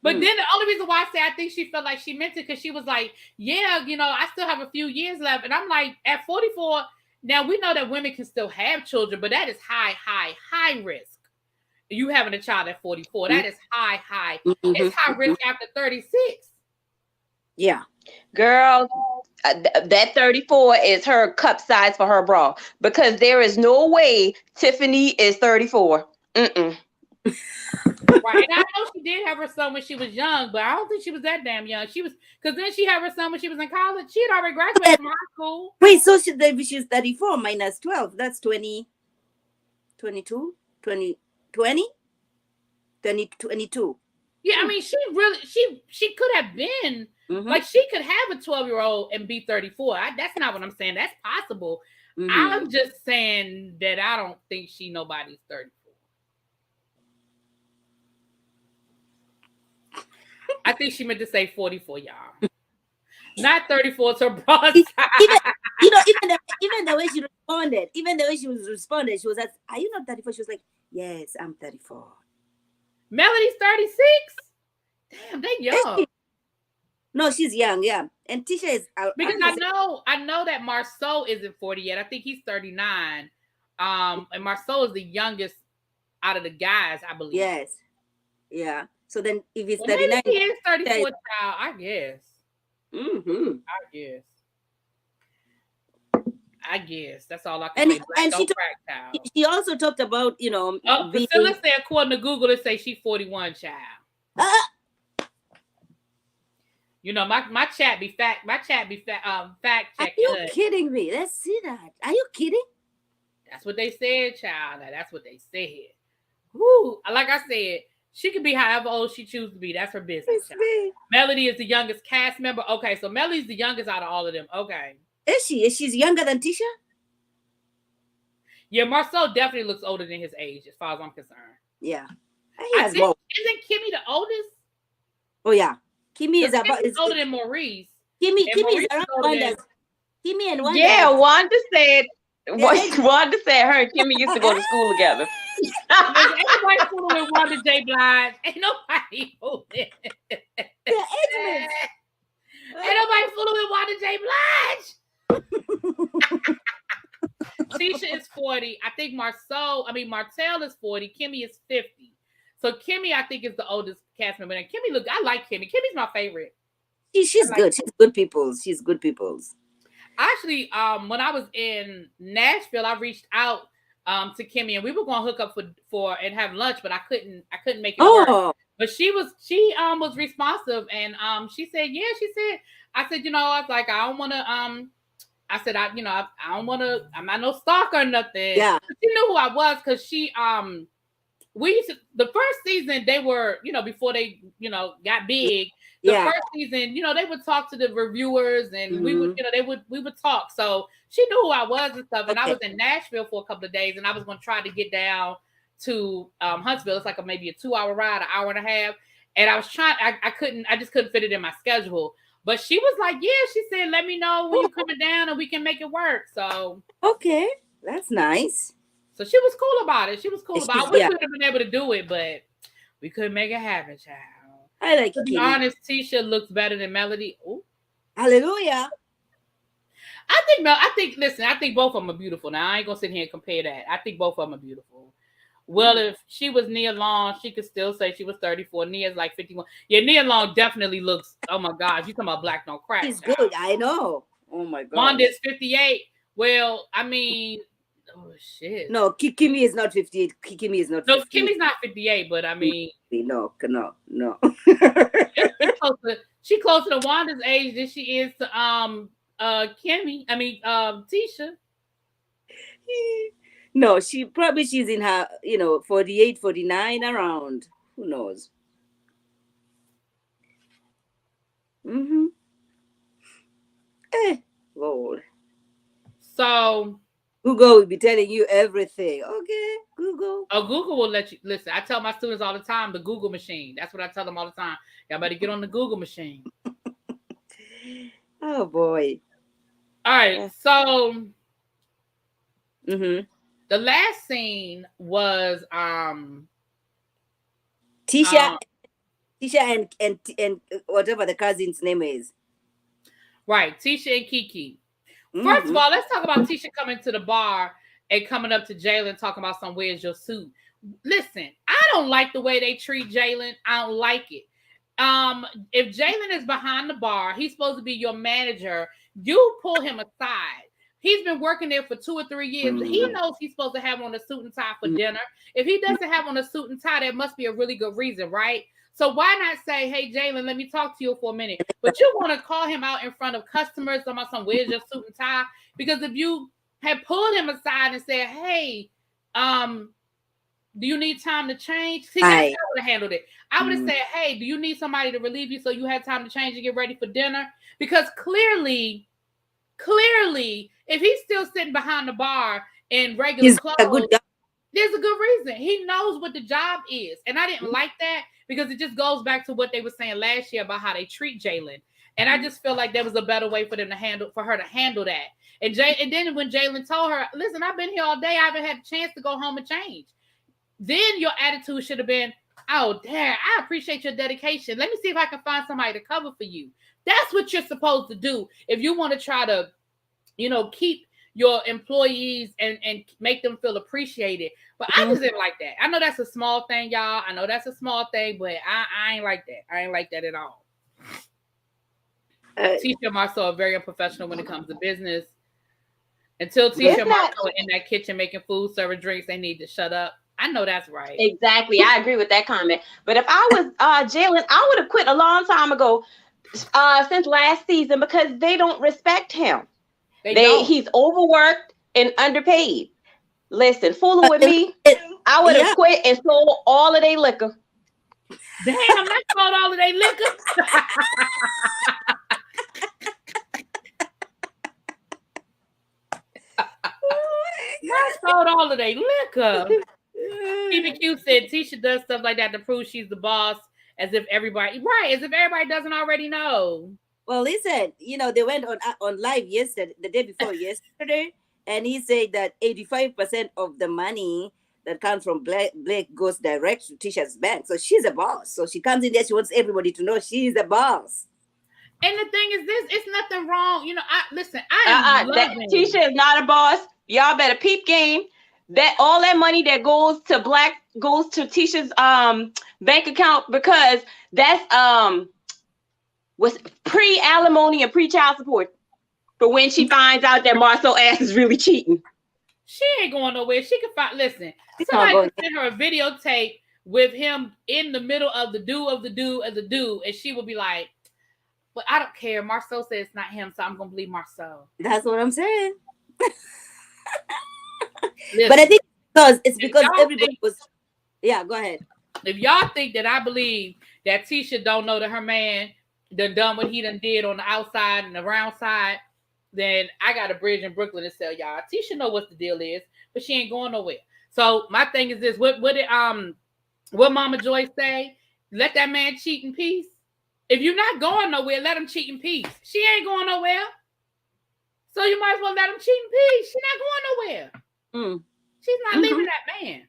But then the only reason why I say I think she felt like she meant it because she was like, yeah, I still have a few years left. And I'm like, at 44, now we know that women can still have children, but that is high risk. You having a child at 44, that is high. It's high risk after 36. Yeah. Girl, that 34 is her cup size for her bra because there is no way Tiffany is 34. Mm-mm. Right, and I know she did have her son when she was young, but I don't think she was that damn young. She was, because then she had her son when she was in college. She had already graduated from high school. Wait, so she's 34 minus 12. That's 20, 22, 20, 20, 22. Yeah, I mean, she could have been, like, she could have a 12-year-old and be 34. That's not what I'm saying. That's possible. I'm just saying that I don't think nobody's 34. I think she meant to say 44, y'all. Not 34 to her bra size. Even the way she responded, she was like, "Are you not 34?" She was like, "Yes, I'm 34." Melanie's 36. Damn, they young. No, she's young, yeah. And Tisha is because I know that Marceau isn't 40 yet. I think he's 39. And Marceau is the youngest out of the guys, I believe. Yes. Yeah. So then if it's 39, maybe he is 34 child, I guess. I guess. That's all I can say. And she also talked about, Priscilla said, according to Google, it say she's 41 child. My chat be fact check. Are you kidding me? Let's see that. Are you kidding? That's what they said, child. That's what they said. Woo! Like I said, she could be however old she chooses to be. That's her business. Melody is the youngest cast member. Okay, so Melody's the youngest out of all of them. Okay. Is she? She's younger than Tisha? Yeah, Marceau definitely looks older than his age, as far as I'm concerned. Yeah. Isn't Kimmy the oldest? Oh, yeah. Kimmy is older than Maurice. Kimmy is around Wanda. Kimmy and Wanda. Yeah, Wanda said her and Kimmy used to go to school together. Everybody fooling with Wanda J. Blige. Ain't nobody fooling. Ain't nobody fooling with Wanda J. Blige. Tisha is 40. I think Martell is 40. Kimmy is 50. So Kimmy, I think, is the oldest cast member. And Kimmy, I like Kimmy. Kimmy's my favorite. She's good. She's good people's. Actually, when I was in Nashville, I reached out to Kimmy, and we were going to hook up for and have lunch, but I couldn't make it work. But she was responsive, and she said, yeah. She said, I said, I was like, I don't want to I said, I don't want to. I'm not no stalker or nothing. Yeah, she knew who I was because she we used to, the first season they were before they got big. The first season, they would talk to the reviewers, and we would we would talk. So she knew who I was and stuff. And I was in Nashville for a couple of days, and I was going to try to get down to Huntsville. It's like maybe a 2-hour ride, an hour and a half. And I was trying, I just couldn't fit it in my schedule. But she was like, yeah, she said, let me know when you're coming down and we can make it work. So okay, that's nice. So she was cool about it. She was cool about it. I wish Yeah. we would have been able to do it, but we couldn't make it happen, child. I like To be Kimmy. honest, Tisha looks better than Melody. Ooh. Hallelujah. I think both of them are beautiful. Now I ain't gonna sit here and compare that. I think both of them are beautiful. Well, if she was Nia Long, she could still say she was 34. Nia's like 51. Yeah, Nia Long definitely looks, oh my gosh, you talking about black don't crack. She's good. I know. Oh my God. Wanda's 58. Well, I mean, oh shit. No, Kimmy is not 58. Kimmy is not 58. No, Kimmy's not 58, but I mean, no. She closer to Wanda's age than she is to Kimmy. I mean Tisha. No, she's in her 48, 49 around. Who knows? Lord. So Google will be telling you everything. Okay, Google. Oh, Google will let you listen. I tell my students all the time, the Google machine. That's what I tell them all the time. Y'all better get on the Google machine. Oh boy. All right. So the last scene was Tisha and whatever the cousin's name is. Right, Tisha and Kiki. First of all, let's talk about Tisha coming to the bar and coming up to Jalen talking about where's your suit. Listen, I don't like the way they treat Jalen. I don't like it. If Jalen is behind the bar, he's supposed to be your manager. You pull him aside. He's been working there for 2 or 3 years. He knows he's supposed to have on a suit and tie for dinner. If he doesn't have on a suit and tie, that must be a really good reason, right? So why not say, hey, Jalen, let me talk to you for a minute. But you want to call him out in front of customers about where's your suit and tie? Because if you had pulled him aside and said, hey, do you need time to change? See, that's how I would have handled it. I would have said, hey, do you need somebody to relieve you so you have time to change and get ready for dinner? Because clearly, if he's still sitting behind the bar in regular clothes, there's a good reason. He knows what the job is. And I didn't like that because it just goes back to what they were saying last year about how they treat Jalen. And I just feel like there was a better way for her to handle that. And then when Jalen told her, listen, I've been here all day. I haven't had a chance to go home and change. Then your attitude should have been, oh, damn, I appreciate your dedication. Let me see if I can find somebody to cover for you. That's what you're supposed to do if you want to try to, keep your employees and make them feel appreciated. But I just didn't like that. I know that's a small thing, y'all. I know that's a small thing, but I ain't like that. I ain't like that at all. Tisha and Marcel are very unprofessional when it comes to business. Until Tisha and Marcel are in that kitchen making food, serving drinks, they need to shut up. I know that's right. Exactly. I agree with that comment. But if I was Jalen, I would have quit a long time ago, since last season, because they don't respect him. He's overworked and underpaid. Listen, fooling with me, I would have quit and sold all of their liquor. Damn, I sold all of their liquor. I sold all of their liquor. Even Q said Tisha does stuff like that to prove she's the boss, as if everybody doesn't already know. Well, listen, they went on live yesterday, the day before yesterday, and he said that 85% of the money that comes from Blake goes direct to Tisha's bank. So she's a boss. So she comes in there, she wants everybody to know she's the boss. And the thing is this, it's nothing wrong. Tisha is not a boss. Y'all better peep game. That all that money that goes to Tisha's bank account, because that's was pre-alimony and pre-child support for when she finds out that Marcel ass is really cheating. She ain't going nowhere. She can find. Listen, somebody can send her a videotape with him in the middle of the do, and she will be like, "Well, I don't care. Marcel says it's not him, so I'm gonna believe Marcel." That's what I'm saying. Listen, but I think it's because everybody was. Yeah, go ahead. If y'all think that I believe that Tisha don't know that her man done what he did on the outside and the round side, then I got a bridge in Brooklyn to sell y'all. Tisha know what the deal is, but she ain't going nowhere. So my thing is this: what did Mama Joy say? Let that man cheat in peace. If you're not going nowhere, let him cheat in peace. She ain't going nowhere. So you might as well let him cheat in peace. She's not going nowhere. She's not leaving that man.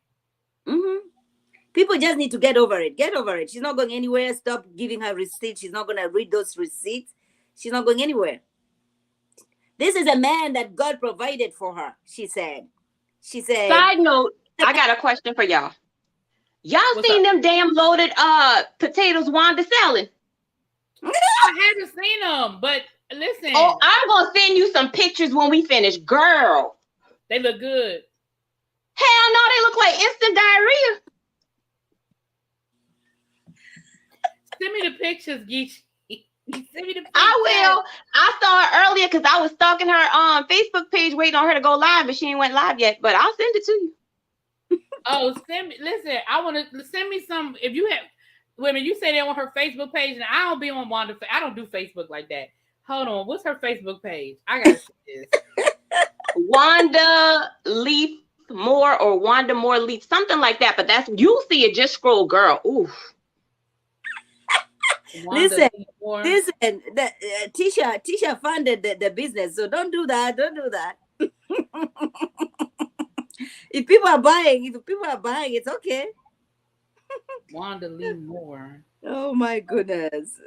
People just need to get over it. Get over it. She's not going anywhere. Stop giving her receipts. She's not going to read those receipts. She's not going anywhere. This is a man that God provided for her, she said. She said. Side note, I got a question for y'all. Y'all seen them damn loaded potatoes Wanda selling? I haven't seen them, but listen. Oh, I'm going to send you some pictures when we finish. Girl. They look good. Hell no, they look like instant diarrhea. Send me the pictures, Geechee. Send me the pictures. I will. I saw it earlier because I was stalking her Facebook page waiting on her to go live, but she ain't went live yet. But I'll send it to you. Oh, send me. Listen, I want to send me some. If you have women, you say they're on her Facebook page, and I don't be on Wanda. I don't do Facebook like that. Hold on, what's her Facebook page? I gotta see this. Wanda Leaf Moore or Wanda Moore Leaf, something like that. But that's you'll see it. Just scroll, girl. Oof. Listen, Tisha funded the business, so don't do that. Don't do that. If people are buying, it's okay. Wanda Lee Moore. Oh my goodness.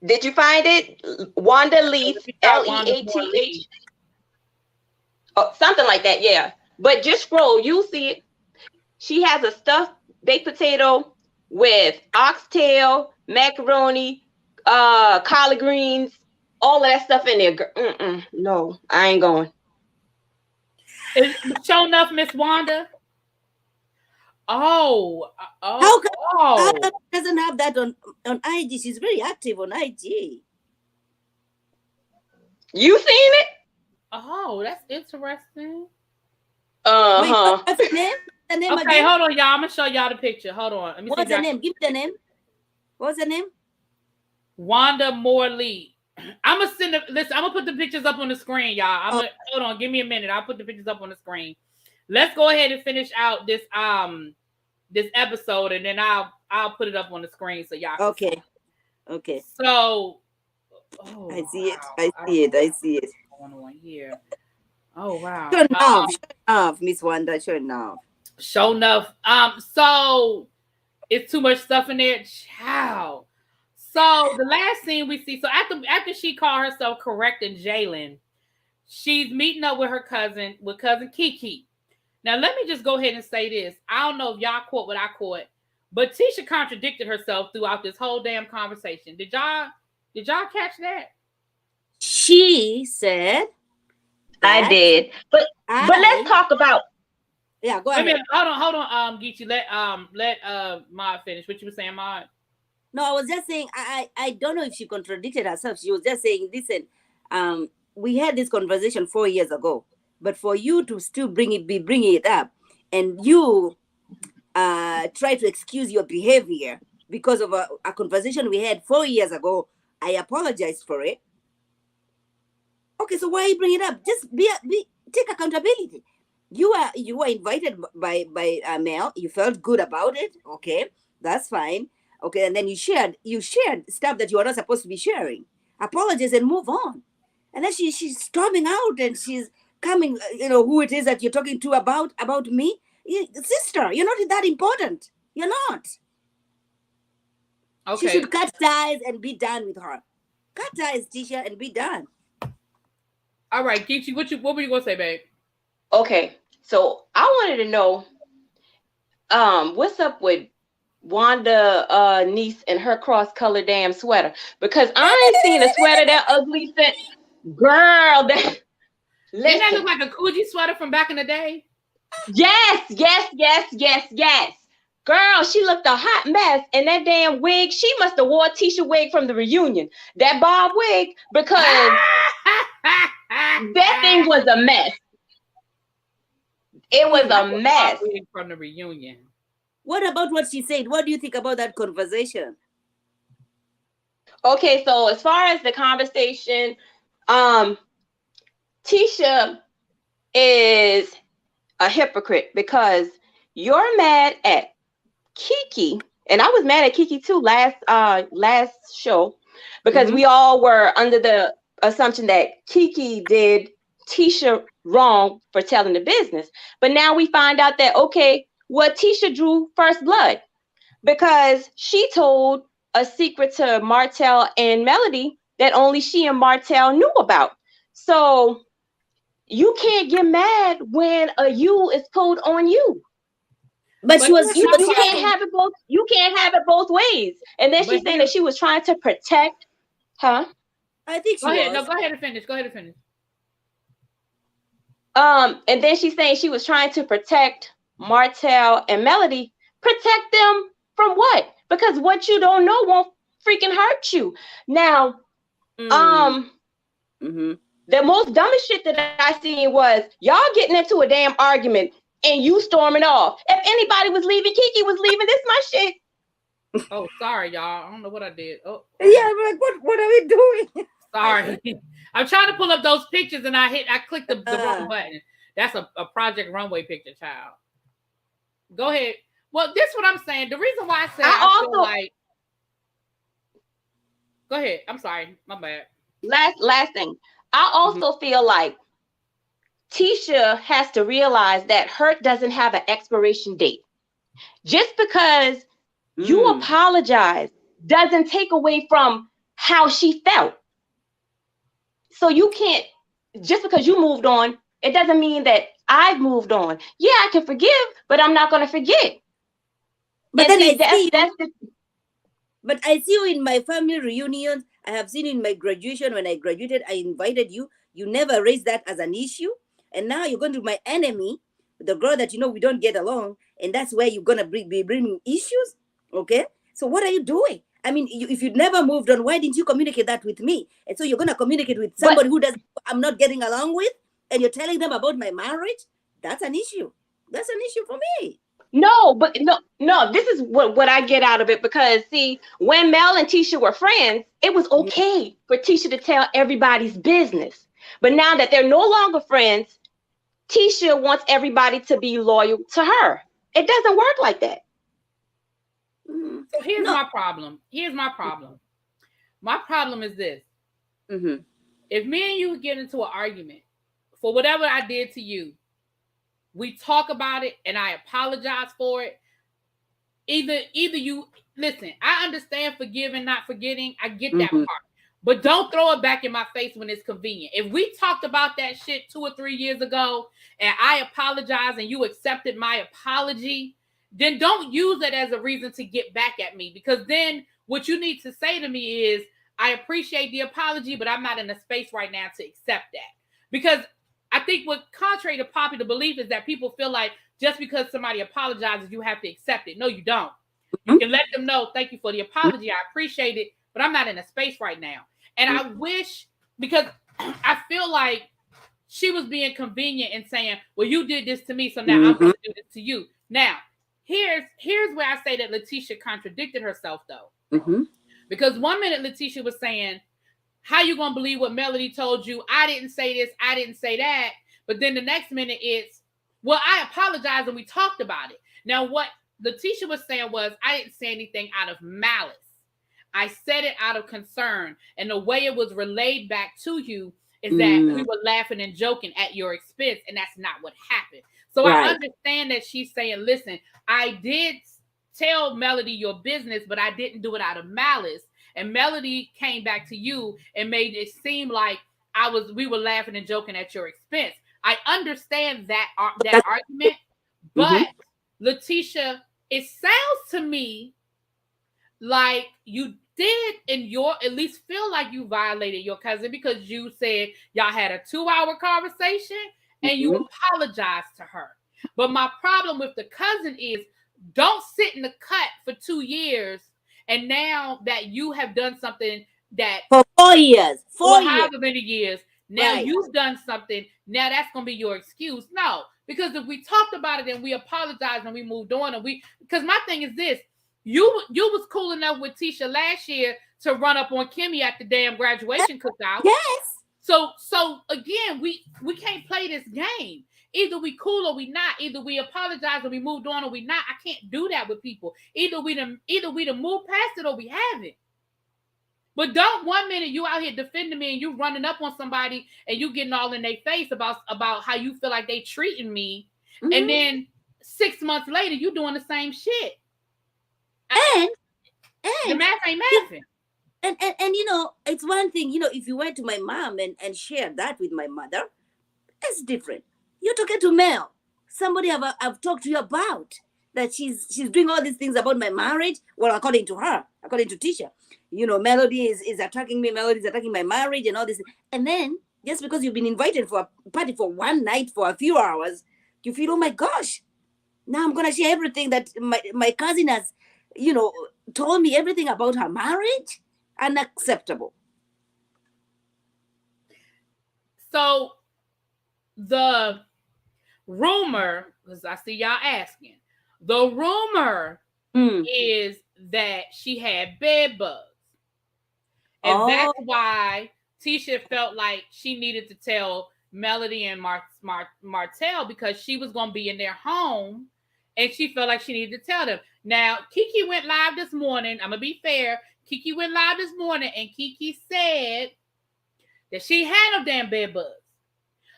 Did you find it? Wanda Leaf, Leath. Oh, something like that, yeah. But just scroll, you'll see it. She has a stuffed baked potato with oxtail, macaroni, collard greens, all of that stuff in there. No, I ain't going. Show enough, Miss Wanda. How doesn't have that on IG? She's very active on IG. You seen it? Oh, that's interesting. Wait, what's the name? Okay, again? hold on, y'all. I'm gonna show y'all the picture. Hold on. Let me What's the name? Give me the name. What's the name? Wanda Moore Lee. I'm gonna send it. Listen, I'm gonna put the pictures up on the screen, y'all. Hold on, give me a minute. I'll put the pictures up on the screen. Let's go ahead and finish out this this episode, and then I'll put it up on the screen so y'all can see. Okay. So I see it. I see it. Going on here. Oh wow. Sure enough, Miss Wanda. Sure enough. Show enough. So it's too much stuff in there. Child. So the last scene we see, so after she called herself correcting Jalen, she's meeting up with her cousin, Kiki. Now let me just go ahead and say this. I don't know if y'all caught what I caught, but Tisha contradicted herself throughout this whole damn conversation. Did y'all catch that? She said I did. But let's talk about. Yeah, go ahead. Wait a minute. Hold on, Geechee. Let Maud finish. What you were saying, Maud? No, I was just saying I don't know if she contradicted herself. She was just saying, listen, we had this conversation 4 years ago, but for you to still bringing it up, and you try to excuse your behavior because of a conversation we had 4 years ago, I apologize for it. Okay, so why you bring it up? Just take accountability. You were invited by Mel. You felt good about it. Okay, that's fine. Okay, and then you shared stuff that you are not supposed to be sharing. Apologize and move on. And then she's storming out and she's coming. Who it is that you're talking to about me, sister. You're not that important. You're not. Okay. She should cut ties and be done with her. Cut ties, Tisha, and be done. All right, Geechee, what were you gonna say, babe? Okay, so I wanted to know, what's up with Wanda niece and her cross-colored damn sweater, because I ain't seen a sweater that ugly since girl. Didn't that look like a Coogee sweater from back in the day? Yes. Girl, she looked a hot mess, and that damn wig, she must have wore a Tisha wig from the reunion, that bob wig, because that thing was a mess. It was a mess from the reunion. What about what she said? What do you think about that conversation? Okay, so as far as the conversation, Tisha is a hypocrite because you're mad at Kiki, and I was mad at Kiki too last show, because we all were under the assumption that Kiki did Tisha wrong for telling the business. But now we find out that, okay, well, Tisha drew first blood because she told a secret to Martell and Melody that only she and Martell knew about. So you can't get mad when a you is pulled on you. But she was. You can't have it both. You can't have it both ways. And then she's saying that she was trying to protect, huh? I think she was. No, go ahead and finish. Go ahead and finish. And then she's saying she was trying to protect Martell and Melody. Protect them from what? Because what you don't know won't freaking hurt you. Now, the most dumbest shit that I seen was y'all getting into a damn argument and you storming off. If anybody was leaving, Kiki was leaving. This my shit. Oh, sorry, y'all. I don't know what I did. Oh, yeah, I'm like, what are we doing? Sorry. I'm trying to pull up those pictures and I clicked the wrong button. That's a Project Runway picture, child. Go ahead. Well, this is what I'm saying. The reason why I said I feel like. Go ahead. I'm sorry. My bad. Last thing. I also feel like Tisha has to realize that hurt doesn't have an expiration date. Just because you apologize doesn't take away from how she felt. So you can't, just because you moved on, it doesn't mean that I've moved on. Yeah, I can forgive, but I'm not going to forget. But then but I see you in my family reunions. I have seen in my graduation, when I graduated, I invited you. You never raised that as an issue. And now you're going to my enemy, the girl that we don't get along. And that's where you're going to be bringing issues. Okay? So what are you doing? I mean, if you'd never moved on, why didn't you communicate that with me? And so you're going to communicate with somebody I'm not getting along with, and you're telling them about my marriage? That's an issue. That's an issue for me. No, but no, this is what I get out of it, because see, when Mel and Tisha were friends, it was okay for Tisha to tell everybody's business. But now that they're no longer friends, Tisha wants everybody to be loyal to her. It doesn't work like that. So here's my problem. My problem is this. If me and you get into an argument for whatever I did to you, we talk about it and I apologize for it. Either you listen, I understand forgiving, not forgetting. I get that part. But don't throw it back in my face when it's convenient. If we talked about that shit 2 or 3 years ago and I apologize and you accepted my apology, then don't use it as a reason to get back at me. Because then what you need to say to me is, I appreciate the apology, but I'm not in a space right now to accept that. Because I think what contrary to popular belief is that people feel like just because somebody apologizes, you have to accept it. No, you don't. You can let them know, thank you for the apology. I appreciate it, but I'm not in a space right now. And I wish, because I feel like she was being convenient and saying, well, you did this to me, so now I'm going to do this to you. Now, here's where I say that Letitia contradicted herself, though. Because 1 minute Letitia was saying, how you going to believe what Melody told you? I didn't say this. I didn't say that. But then the next minute it's, well, I apologize and we talked about it. Now, what Letitia was saying was, I didn't say anything out of malice. I said it out of concern. And the way it was relayed back to you is that we were laughing and joking at your expense. And that's not what happened. So I understand that she's saying, listen, I did tell Melody your business, but I didn't do it out of malice. And Melody came back to you and made it seem like we were laughing and joking at your expense. I understand that argument, but Letitia, it sounds to me like you did at least feel like you violated your cousin, because you said y'all had a 2-hour conversation and you apologized to her. But my problem with the cousin is, don't sit in the cut for 2 years. And now that you have done something that for 4 years, however mmany years, now you've done something. Now that's going to be your excuse. No, because if we talked about it and we apologized and we moved on, because my thing is this, you was cool enough with Tisha last year to run up on Kimmy at the damn graduation cookout. Yes. So again, we can't play this game. Either we cool or we not. Either we apologize or we moved on or we not. I can't do that with people. Either we done moved past it or we haven't. But don't 1 minute you out here defending me and you running up on somebody and you getting all in their face about how you feel like they treating me. Mm-hmm. And then 6 months later, you doing the same shit. And the math ain't mathing. And you know, it's one thing, you know, if you went to my mom and shared that with my mother, it's different. You're talking to Mel, somebody I've talked to you about, that she's doing all these things about my marriage. Well, according to her, according to Tisha, you know, Melody is attacking me, Melody's attacking my marriage and all this. And then just because you've been invited for a party for one night for a few hours, you feel, oh my gosh, now I'm gonna share everything that my cousin has, you know, told me everything about her marriage. Unacceptable. So the rumor, because I see y'all asking, the rumor is that she had bed bugs. And that's why Tisha felt like she needed to tell Melody and Martell, because she was going to be in their home and she felt like she needed to tell them. Now, Kiki went live this morning. I'm going to be fair. Kiki went live this morning and Kiki said that she had no damn bed bugs.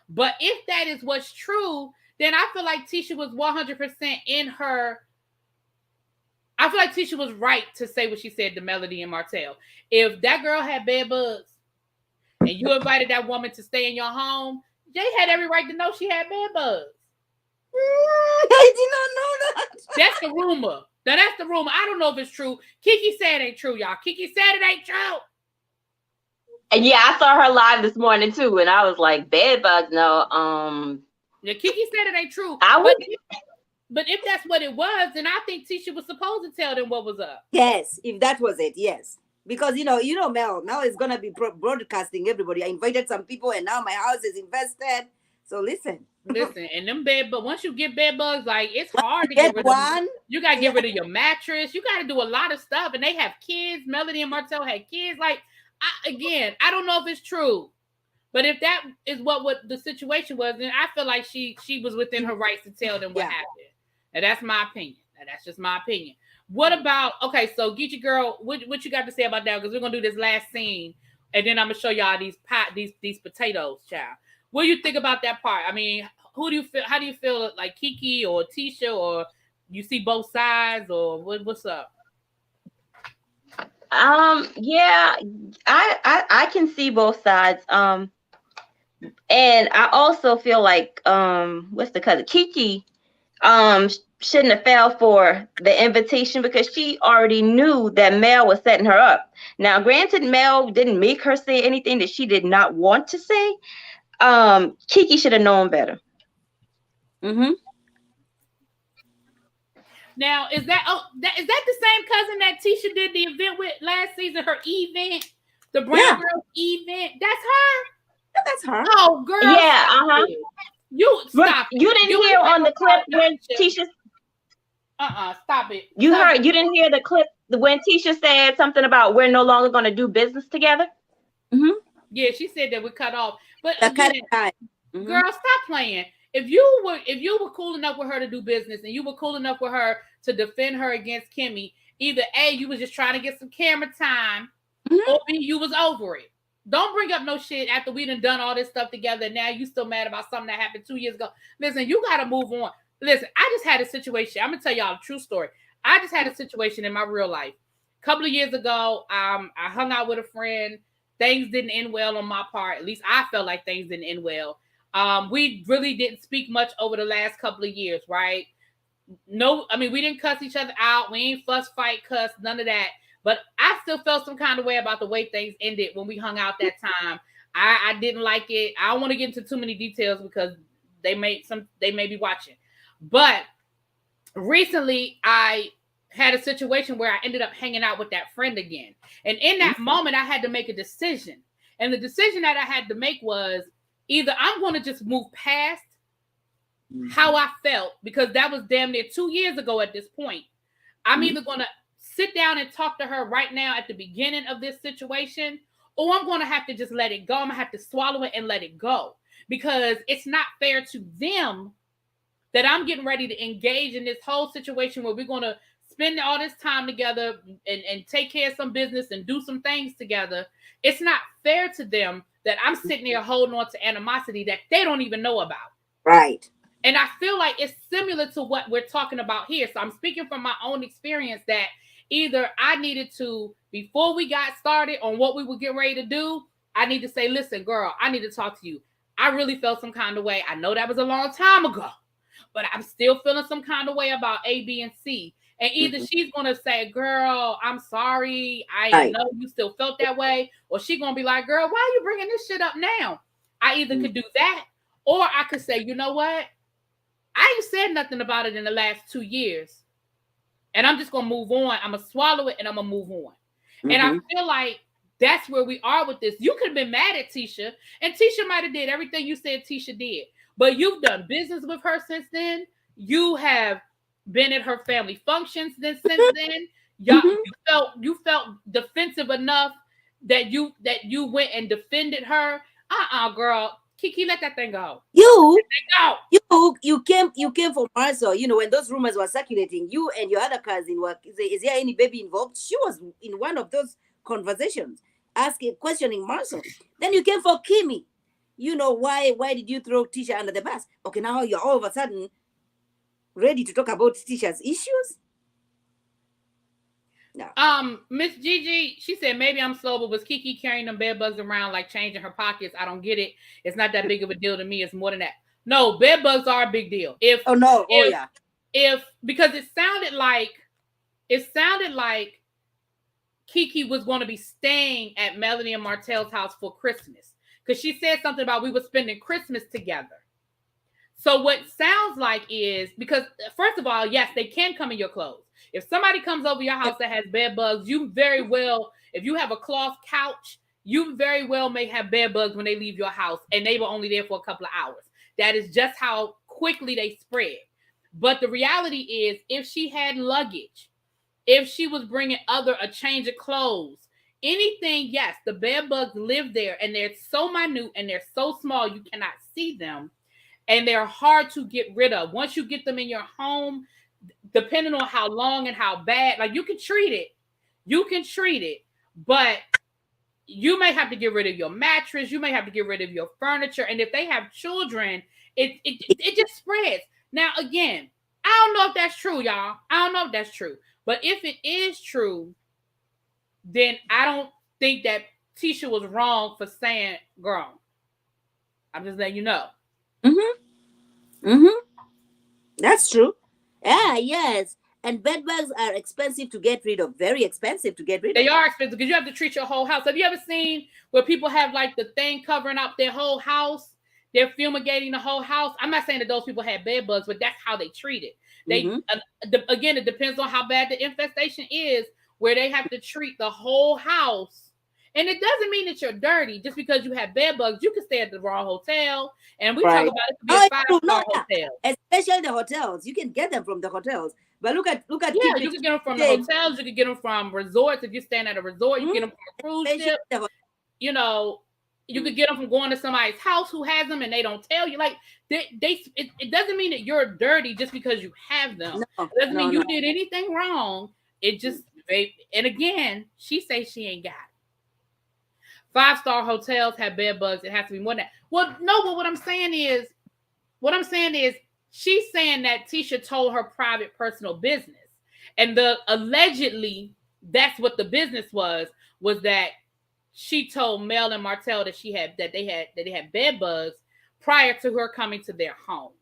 But if that is what's true, then I feel like Tisha was 100% in her. I feel like Tisha was right to say what she said to Melody and Martell. If that girl had bed bugs and you invited that woman to stay in your home, Jay had every right to know she had bed bugs. I did not know that. That's the rumor. Now, that's the rumor. I don't know if it's true. Kiki said it ain't true, y'all. Kiki said it ain't true. And yeah, I saw her live this morning too, and I was like, bed bugs, no. Yeah, Kiki said it ain't true. But if that's what it was, then I think Tisha was supposed to tell them what was up. Yes, if that was it, yes. Because you know, Mel is gonna be broadcasting everybody. I invited some people, and now my house is invested. So listen, and them bed bugs. Once you get bed bugs, like it's hard to get rid of. You gotta get rid of your mattress. You gotta do a lot of stuff, and they have kids. Melody and Martell had kids. Like, I don't know if it's true, but if that is what the situation was, then I feel like she was within her rights to tell them what happened. And that's my opinion. And that's just my opinion. What about, okay, so Geechee girl, what you got to say about that? Because we're gonna do this last scene, and then I'm gonna show y'all these potatoes, child. What do you think about that part? I mean, how do you feel like Kiki or Tisha, or you see both sides, or what's up? Yeah, I can see both sides. And I also feel like what's the cousin? Kiki shouldn't have fell for the invitation because she already knew that Mel was setting her up. Now, granted, Mel didn't make her say anything that she did not want to say. Kiki should have known better. Mm-hmm. Now, is that the same cousin that Tisha did the event with last season? Her event, the Brown Girls event. That's her. That's her. Oh, girl. Yeah. You stop. You didn't hear on the clip when Tisha. Stop it. You didn't hear the clip when Tisha said something about we're no longer going to do business together. Mm-hmm. Yeah, she said that we cut off. But mm-hmm. Girl, stop playing. If you were cool enough with her to do business, and you were cool enough with her to defend her against Kimmy, either A, you was just trying to get some camera time, or B, you was over it. Don't bring up no shit after we done all this stuff together. Now you still mad about something that happened 2 years ago. Listen, you got to move on. Listen, I just had a situation. I'm going to tell y'all a true story. I just had a situation in my real life. A couple of years ago, I hung out with a friend. Things didn't end well on my part. At least I felt like things didn't end well. We really didn't speak much over the last couple of years, right? No, I mean, we didn't cuss each other out. We ain't fuss, fight, cuss, none of that. But I still felt some kind of way about the way things ended when we hung out that time. I didn't like it. I don't want to get into too many details because they may be watching. But recently, I had a situation where I ended up hanging out with that friend again. And in that moment, I had to make a decision. And the decision that I had to make was either I'm going to just move past how I felt, because that was damn near 2 years ago at this point. I'm either going to sit down and talk to her right now at the beginning of this situation, or I'm going to have to just let it go. I'm going to have to swallow it and let it go. because it's not fair to them that I'm getting ready to engage in this whole situation where we're going to spend all this time together and take care of some business and do some things together. It's not fair to them that I'm sitting there holding on to animosity that they don't even know about. Right. And I feel like it's similar to what we're talking about here. So I'm speaking from my own experience that either I needed to, before we got started on what we were getting ready to do, I need to say, listen, girl, I need to talk to you. I really felt some kind of way. I know that was a long time ago, but I'm still feeling some kind of way about A, B, and C. And either she's going to say, girl, I'm sorry. I know you still felt that way. Or she's going to be like, girl, why are you bringing this shit up now? I either could do that, or I could say, you know what? I ain't said nothing about it in the last 2 years. And I'm just going to move on. I'm going to swallow it and I'm going to move on. And I feel like that's where we are with this. You could have been mad at Tisha, and Tisha might have did everything you said Tisha did. But you've done business with her since then. You have been at her family functions since then. You felt defensive enough that you went and defended her. Girl. Kiki, let that thing go. You came for Marcel. You know, when those rumors were circulating, you and your other cousin were, is there any baby involved? She was in one of those conversations, questioning Marcel. Then you came for Kimmy. You know, why did you throw Tisha under the bus? Okay, now you're all of a sudden ready to talk about Tisha's issues? No. Miss Gigi, she said maybe I'm slow, but was Kiki carrying them bed bugs around like changing her pockets? I don't get it. It's not that big of a deal to me. It's more than that. No, bed bugs are a big deal. Because it sounded like Kiki was going to be staying at Melanie and Martell's house for Christmas, because she said something about we were spending Christmas together. So what sounds like is, because first of all, yes, they can come in your clothes. If somebody comes over your house that has bed bugs, you very well, if you have a cloth couch, you very well may have bed bugs when they leave your house, and they were only there for a couple of hours. That is just how quickly they spread. But the reality is, if she had luggage, if she was bringing a change of clothes, anything, yes, the bed bugs live there, and they're so minute and they're so small you cannot see them, and they're hard to get rid of. Once you get them in your home, depending on how long and how bad, like you can treat it, but you may have to get rid of your mattress. You may have to get rid of your furniture. And if they have children, it just spreads. Now, again, I don't know if that's true, y'all. I don't know if that's true. But if it is true, then I don't think that Tisha was wrong for saying, girl, I'm just letting you know. That's true. Yes. And bed bugs are expensive to get rid of. Very expensive to get rid of. They are expensive because you have to treat your whole house. Have you ever seen where people have like the thing covering up their whole house? They're fumigating the whole house. I'm not saying that those people had bed bugs, but that's how they treat it. Again, it depends on how bad the infestation is, where they have to treat the whole house. And it doesn't mean that you're dirty just because you have bed bugs. You can stay at the wrong hotel, and we talk about it to be a 5-star hotel. Especially the hotels, you can get them from the hotels. But look at yeah, you can get them from the hotels. You can get them from resorts. If you're staying at a resort, you can get them from a cruise ship. You know, you could get them from going to somebody's house who has them and they don't tell you. Like it doesn't mean that you're dirty just because you have them. It doesn't mean you did anything wrong. It just and again, she says she ain't got it. 5-star hotels have bed bugs. It has to be more than that. Well, no, but what I'm saying is she's saying that Tisha told her private personal business. And allegedly that's what the business was that she told Mel and Martell that they had bed bugs prior to her coming to their home.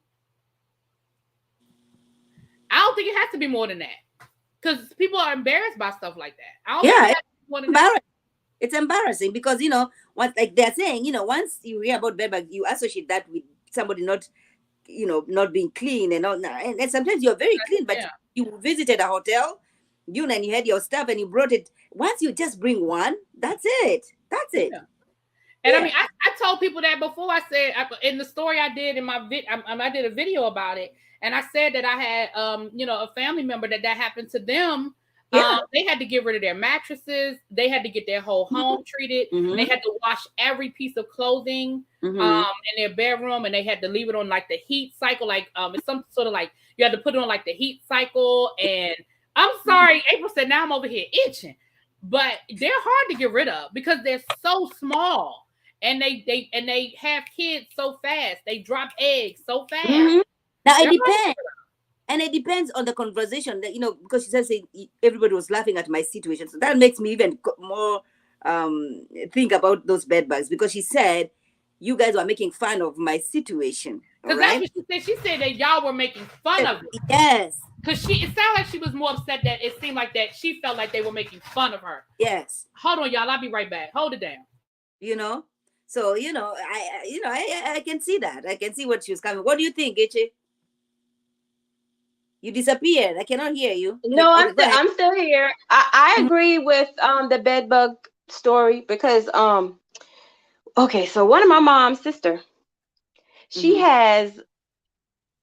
I don't think it has to be more than that. Because people are embarrassed by stuff like that. I don't think it has to be more than that. It's embarrassing because, what like they're saying, once you hear about bed bugs, you associate that with somebody not being clean and all. And sometimes you're very clean, but you visited a hotel, and you had your stuff and you brought it. Once you just bring one, that's it. That's it. Yeah. And I mean, I told people that before. I said in the story I did in my I did a video about it, and I said that I had a family member that happened to them Yeah. They had to get rid of their mattresses. They had to get their whole home treated. Mhm. They had to wash every piece of clothing in their bedroom, and they had to leave it on like the heat cycle. Like it's some sort of like you had to put it on like the heat cycle. And I'm sorry, April said now I'm over here itching, but they're hard to get rid of because they're so small, and they have kids so fast. They drop eggs so fast. Now it depends. And it depends on the conversation that, because she says everybody was laughing at my situation. So that makes me even more think about those bed bugs, because she said you guys were making fun of my situation. Because that's what she said. She said that y'all were making fun of it. Yes. Because it sounded like she was more upset that it seemed like that she felt like they were making fun of her. Yes. Hold on, y'all. I'll be right back. Hold it down. So, I can see that. I can see what she was coming. What do you think, Ichi? You disappeared. I cannot hear you. No, I'm still here. I agree with the bed bug story because okay, so one of my mom's sister, she has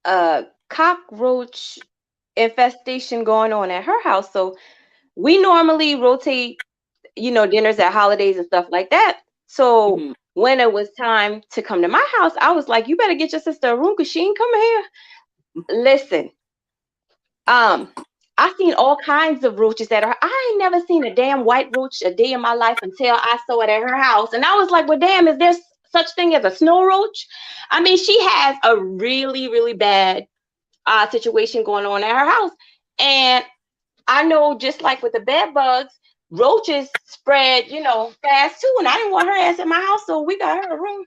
a cockroach infestation going on at her house. So we normally rotate, dinners at holidays and stuff like that. So when it was time to come to my house, I was like, you better get your sister a room because she ain't coming here. Listen. I seen all kinds of roaches at her. I ain't never seen a damn white roach a day in my life until I saw it at her house. And I was like, well, damn, is there such thing as a snow roach? I mean, she has a really, really bad situation going on at her house. And I know just like with the bed bugs, roaches spread, fast too. And I didn't want her ass in my house, so we got her a room.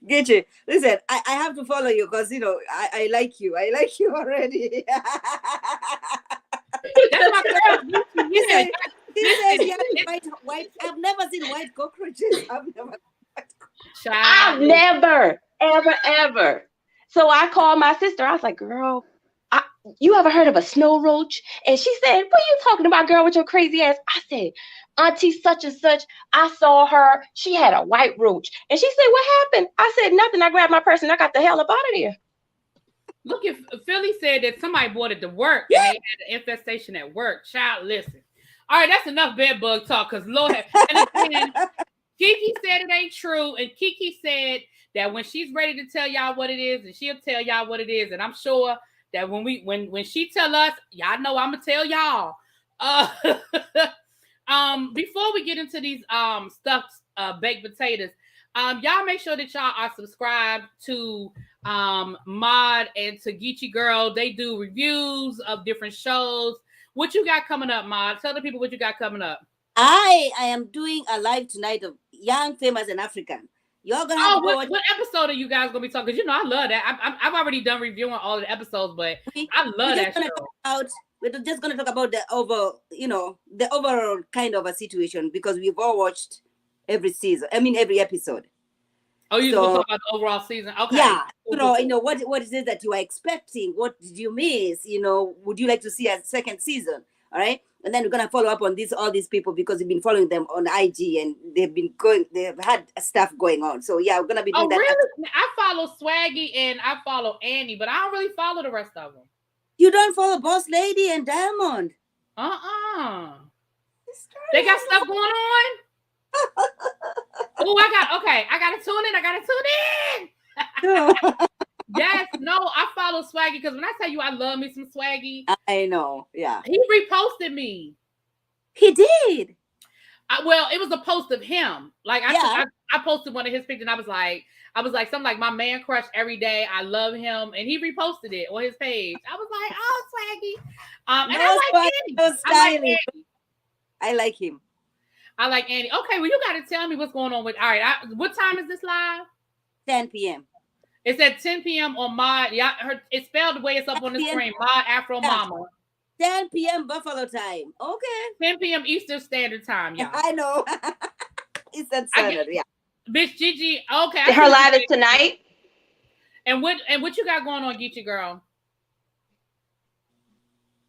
Get you. Listen, I have to follow you because I like you. I like you already. That's my girl. White. I've never seen white cockroaches. I've never, ever. So I called my sister. I was like, girl, you ever heard of a snow roach? And she said, what are you talking about, girl, with your crazy ass? I said, Auntie such and such, I saw her. She had a white roach. And she said, what happened? I said, nothing. I grabbed my purse and I got the hell up out of there. Look, if Philly said that somebody brought it to work and they had an infestation at work. Child, listen. All right, that's enough bed bug talk because Lord and again, Kiki said it ain't true. And Kiki said that when she's ready to tell y'all what it is, and she'll tell y'all what it is. And I'm sure that when she tell us, y'all know I'm gonna tell y'all. Before we get into these stuffed baked potatoes, y'all make sure that y'all are subscribed to Mod and to Geechee Girl. They do reviews of different shows. What you got coming up, Mod? Tell the people what you got coming up. I am doing a live tonight of Young, Famous, and African. Y'all gonna have to go what episode are you guys gonna be talking? Because I love that. I've already done reviewing all of the episodes, but I love that show. We're just going to talk about the overall kind of a situation because we've all watched every season. I mean, every episode. Oh, you're going to talk about the overall season? Okay. Yeah. What is it that you are expecting? What did you miss? Would you like to see a second season? All right. And then we're going to follow up on all these people because we've been following them on IG and they've had stuff going on. So yeah, we're going to be doing that. Really? I follow Swaggy and I follow Annie, but I don't really follow the rest of them. You don't follow Boss Lady and Diamond? They got stuff going on? I gotta tune in. Yes, no, I follow Swaggy because when I tell you I love me some Swaggy. I know, yeah. He reposted me. He did? It was a post of him. Like I posted one of his pictures and I was like something like my man crush every day. I love him. And he reposted it on his page. I was like, oh, Swaggy. And I like Annie. I like him. I like Annie. Okay, well, you got to tell me what's going on with. All right, what time is this live? 10 p.m. It's at 10 p.m. on Mod. Yeah, it's spelled the way it's up on the screen. Mod Afro Mama. 10 p.m. Buffalo time. Okay. 10 p.m. Eastern Standard Time, y'all. I know. Eastern Standard, yeah. Bitch Gigi. Okay. Her live is tonight. And what you got going on, Geechee Girl?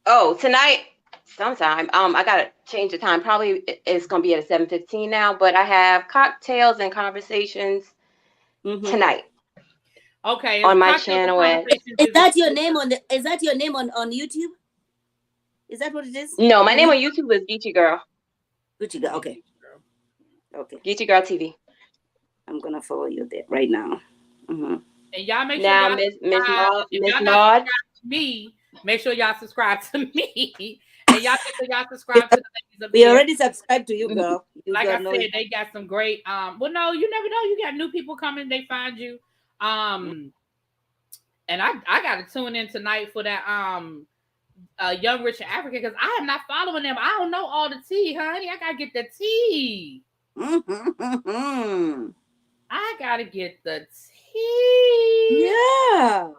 Oh, tonight. Sometime. I gotta change the time. Probably it's gonna be at 7:15 now, but I have cocktails and conversations tonight. Okay. On my channel. Is that your name on YouTube? Is that what it is? No, my name on YouTube is Geechee Girl. Gucci Girl. Okay. Okay. Geechee Girl TV. I'm gonna follow you there right now. Mm-hmm. And y'all make sure Now, y'all Miss subscribe. If Miss y'all not Maud. subscribed to me, make sure y'all subscribe to me. And y'all make sure y'all subscribe to the ladies up We here. already subscribed to you, girl. You Like I got no. said, they got some great. Well, no, you never know. You got new people coming. They find you. And I got to tune in tonight for that. Young Rich in Africa, because I am not following them. I don't know all the tea, honey. I gotta get the tea. Mm-hmm. I gotta get the tea. Yeah.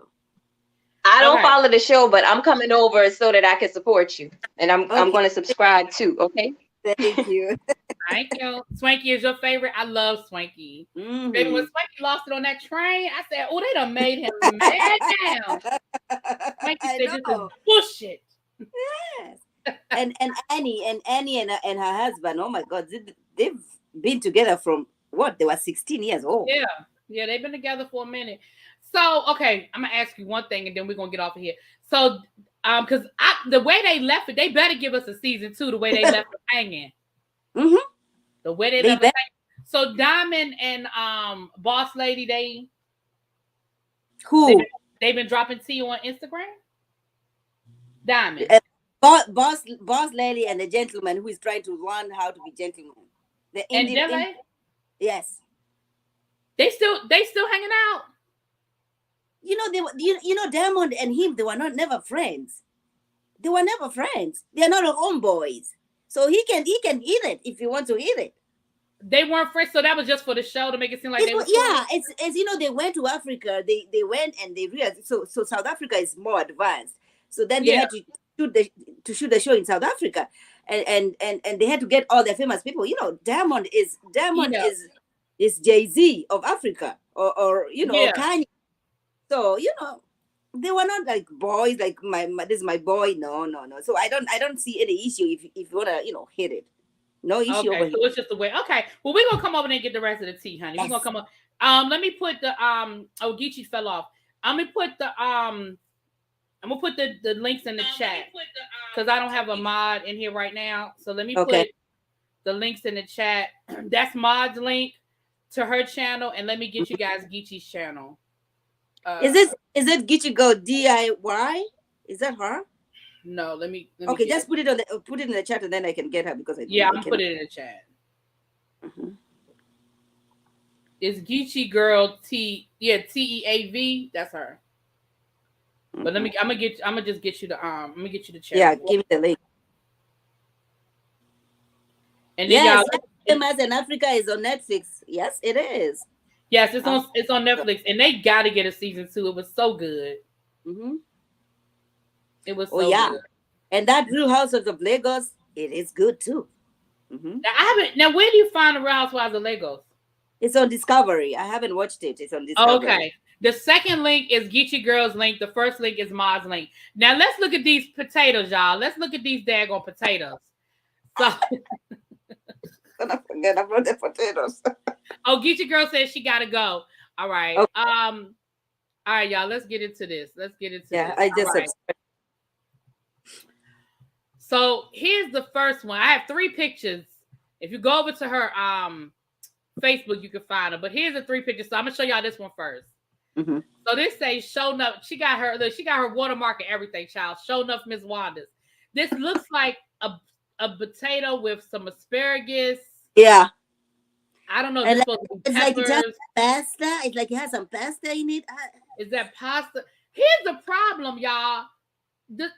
I don't follow the show, but I'm coming over so that I can support you, and I'm going to subscribe too. Okay. Thank you. Thank you. Swanky is your favorite. I love Swanky. Mm-hmm. Baby, when Swanky lost it on that train, I said, "Oh, they done made him mad now." Swanky said, "This is bullshit." Yes. and Annie and her husband. Oh my God, they've been together from what? They were 16 years old. Yeah, they've been together for a minute. So, okay, I'm gonna ask you one thing, and then we're gonna get off of here. So, because the way they left it, they better give us a season 2. The way they left it hanging. Mm-hmm. The way they left it hanging. So, Diamond and Boss Lady, they've been dropping tea on Instagram. Diamond, boss lady, and the gentleman who is trying to learn how to be gentleman. Yes. They still hanging out. You know, Diamond and him, they were never friends. They were never friends. They are not homeboys. So he can eat it if he wants to eat it. They weren't friends, so that was just for the show to make it seem like they were. Yeah, it's you know, they went to Africa. They went and they realized so South Africa is more advanced. So then they had to shoot the show in South Africa, and they had to get all the famous people. You know, Diamond is Jay-Z of Africa, or you know, Kanye. So you know, they were not like boys. Like this is my boy. No. So I don't see any issue if you wanna hit it. No issue. Okay, so it's just the way. Okay, well we're gonna come over there and get the rest of the tea, honey. We're gonna come up. Let me put the Geechee fell off. I'm gonna put the links in the chat because I don't have a mod in here right now. So let me put the links in the chat. That's Mod's link to her channel, and let me get you guys Geechee's channel. Is it Geechee Go DIY? Is that her? No, let me okay, just put it in the chat, and then I can get her because I'm put it in the chat. Mm-hmm. It's Geechee Girl TEAV. That's her. Mm-hmm. But I'm gonna just get you the let me get you the chat. Yeah, give me the link. And then y'all, Famous in Africa is on Netflix. Yes, it is. Yes, it's on Netflix, and they got to get a season 2. It was so good. Mm-hmm. It was so good. And that Real Housewives of Lagos, it is good too. Mm-hmm. Now where do you find the Real Housewives of Lagos? It's on Discovery. I haven't watched it. It's on Discovery. Okay. The second link is Geechee Girl's link. The first link is Mod's link. Now let's look at these potatoes, y'all. Let's look at these daggone potatoes. So don't forget about the potatoes. Geechee Girl says she gotta go. All right. Okay. All right, y'all. Let's get into this. Yeah, I just subscribed. So here's the first one. I have 3 pictures. If you go over to her Facebook, you can find her. But here's the 3 pictures. So I'm gonna show y'all this one first. Mm-hmm. So this says "Show Enough." She got her watermark and everything, child. Show Enough, Miss Wanda's. This looks like a potato with some asparagus. Yeah. I don't know. If it's like it has pasta. It's like it has some pasta in it. Is that pasta? Here's the problem, y'all. The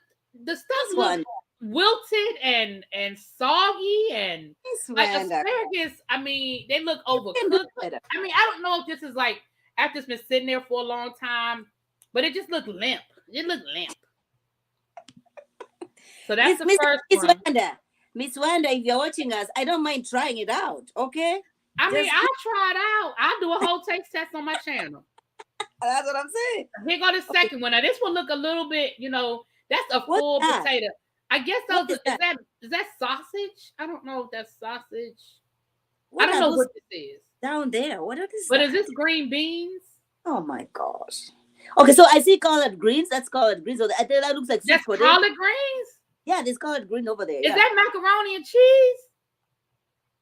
stuff looks wilted and soggy and like asparagus. I mean, they look overcooked. I mean, I don't know if this is like after it's been sitting there for a long time, but it just looked limp. It looked limp. So that's the first one. Miss Wanda, if you're watching us, I don't mind trying it out. Okay. I mean, I'll try it out. I'll do a whole taste test on my channel. That's what I'm saying. Here go the second one. Now this one look a little bit, that's a full potato. I guess is that sausage? I don't know if that's sausage. I don't know what this is. Down there. What are this? But is this green beans? Oh my gosh. Okay, so I see collard greens. That's collard greens. So that looks like that's collard greens? Yeah, there's collard green over there. Is that macaroni and cheese?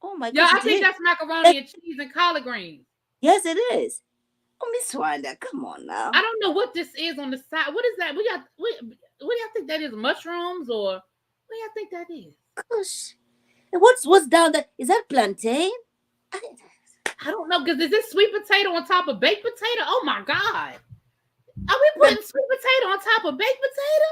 Oh my Yeah, gosh. I think that's macaroni and cheese and collard greens. Yes, it is. Oh, Miss Wanda, come on now. I don't know what this is on the side. What is that? What do y'all think that is? Mushrooms or what do y'all think that is? Gosh. What's down there? Is that plantain? I don't know, because is this sweet potato on top of baked potato? Oh my God. Are we putting sweet potato on top of baked potato?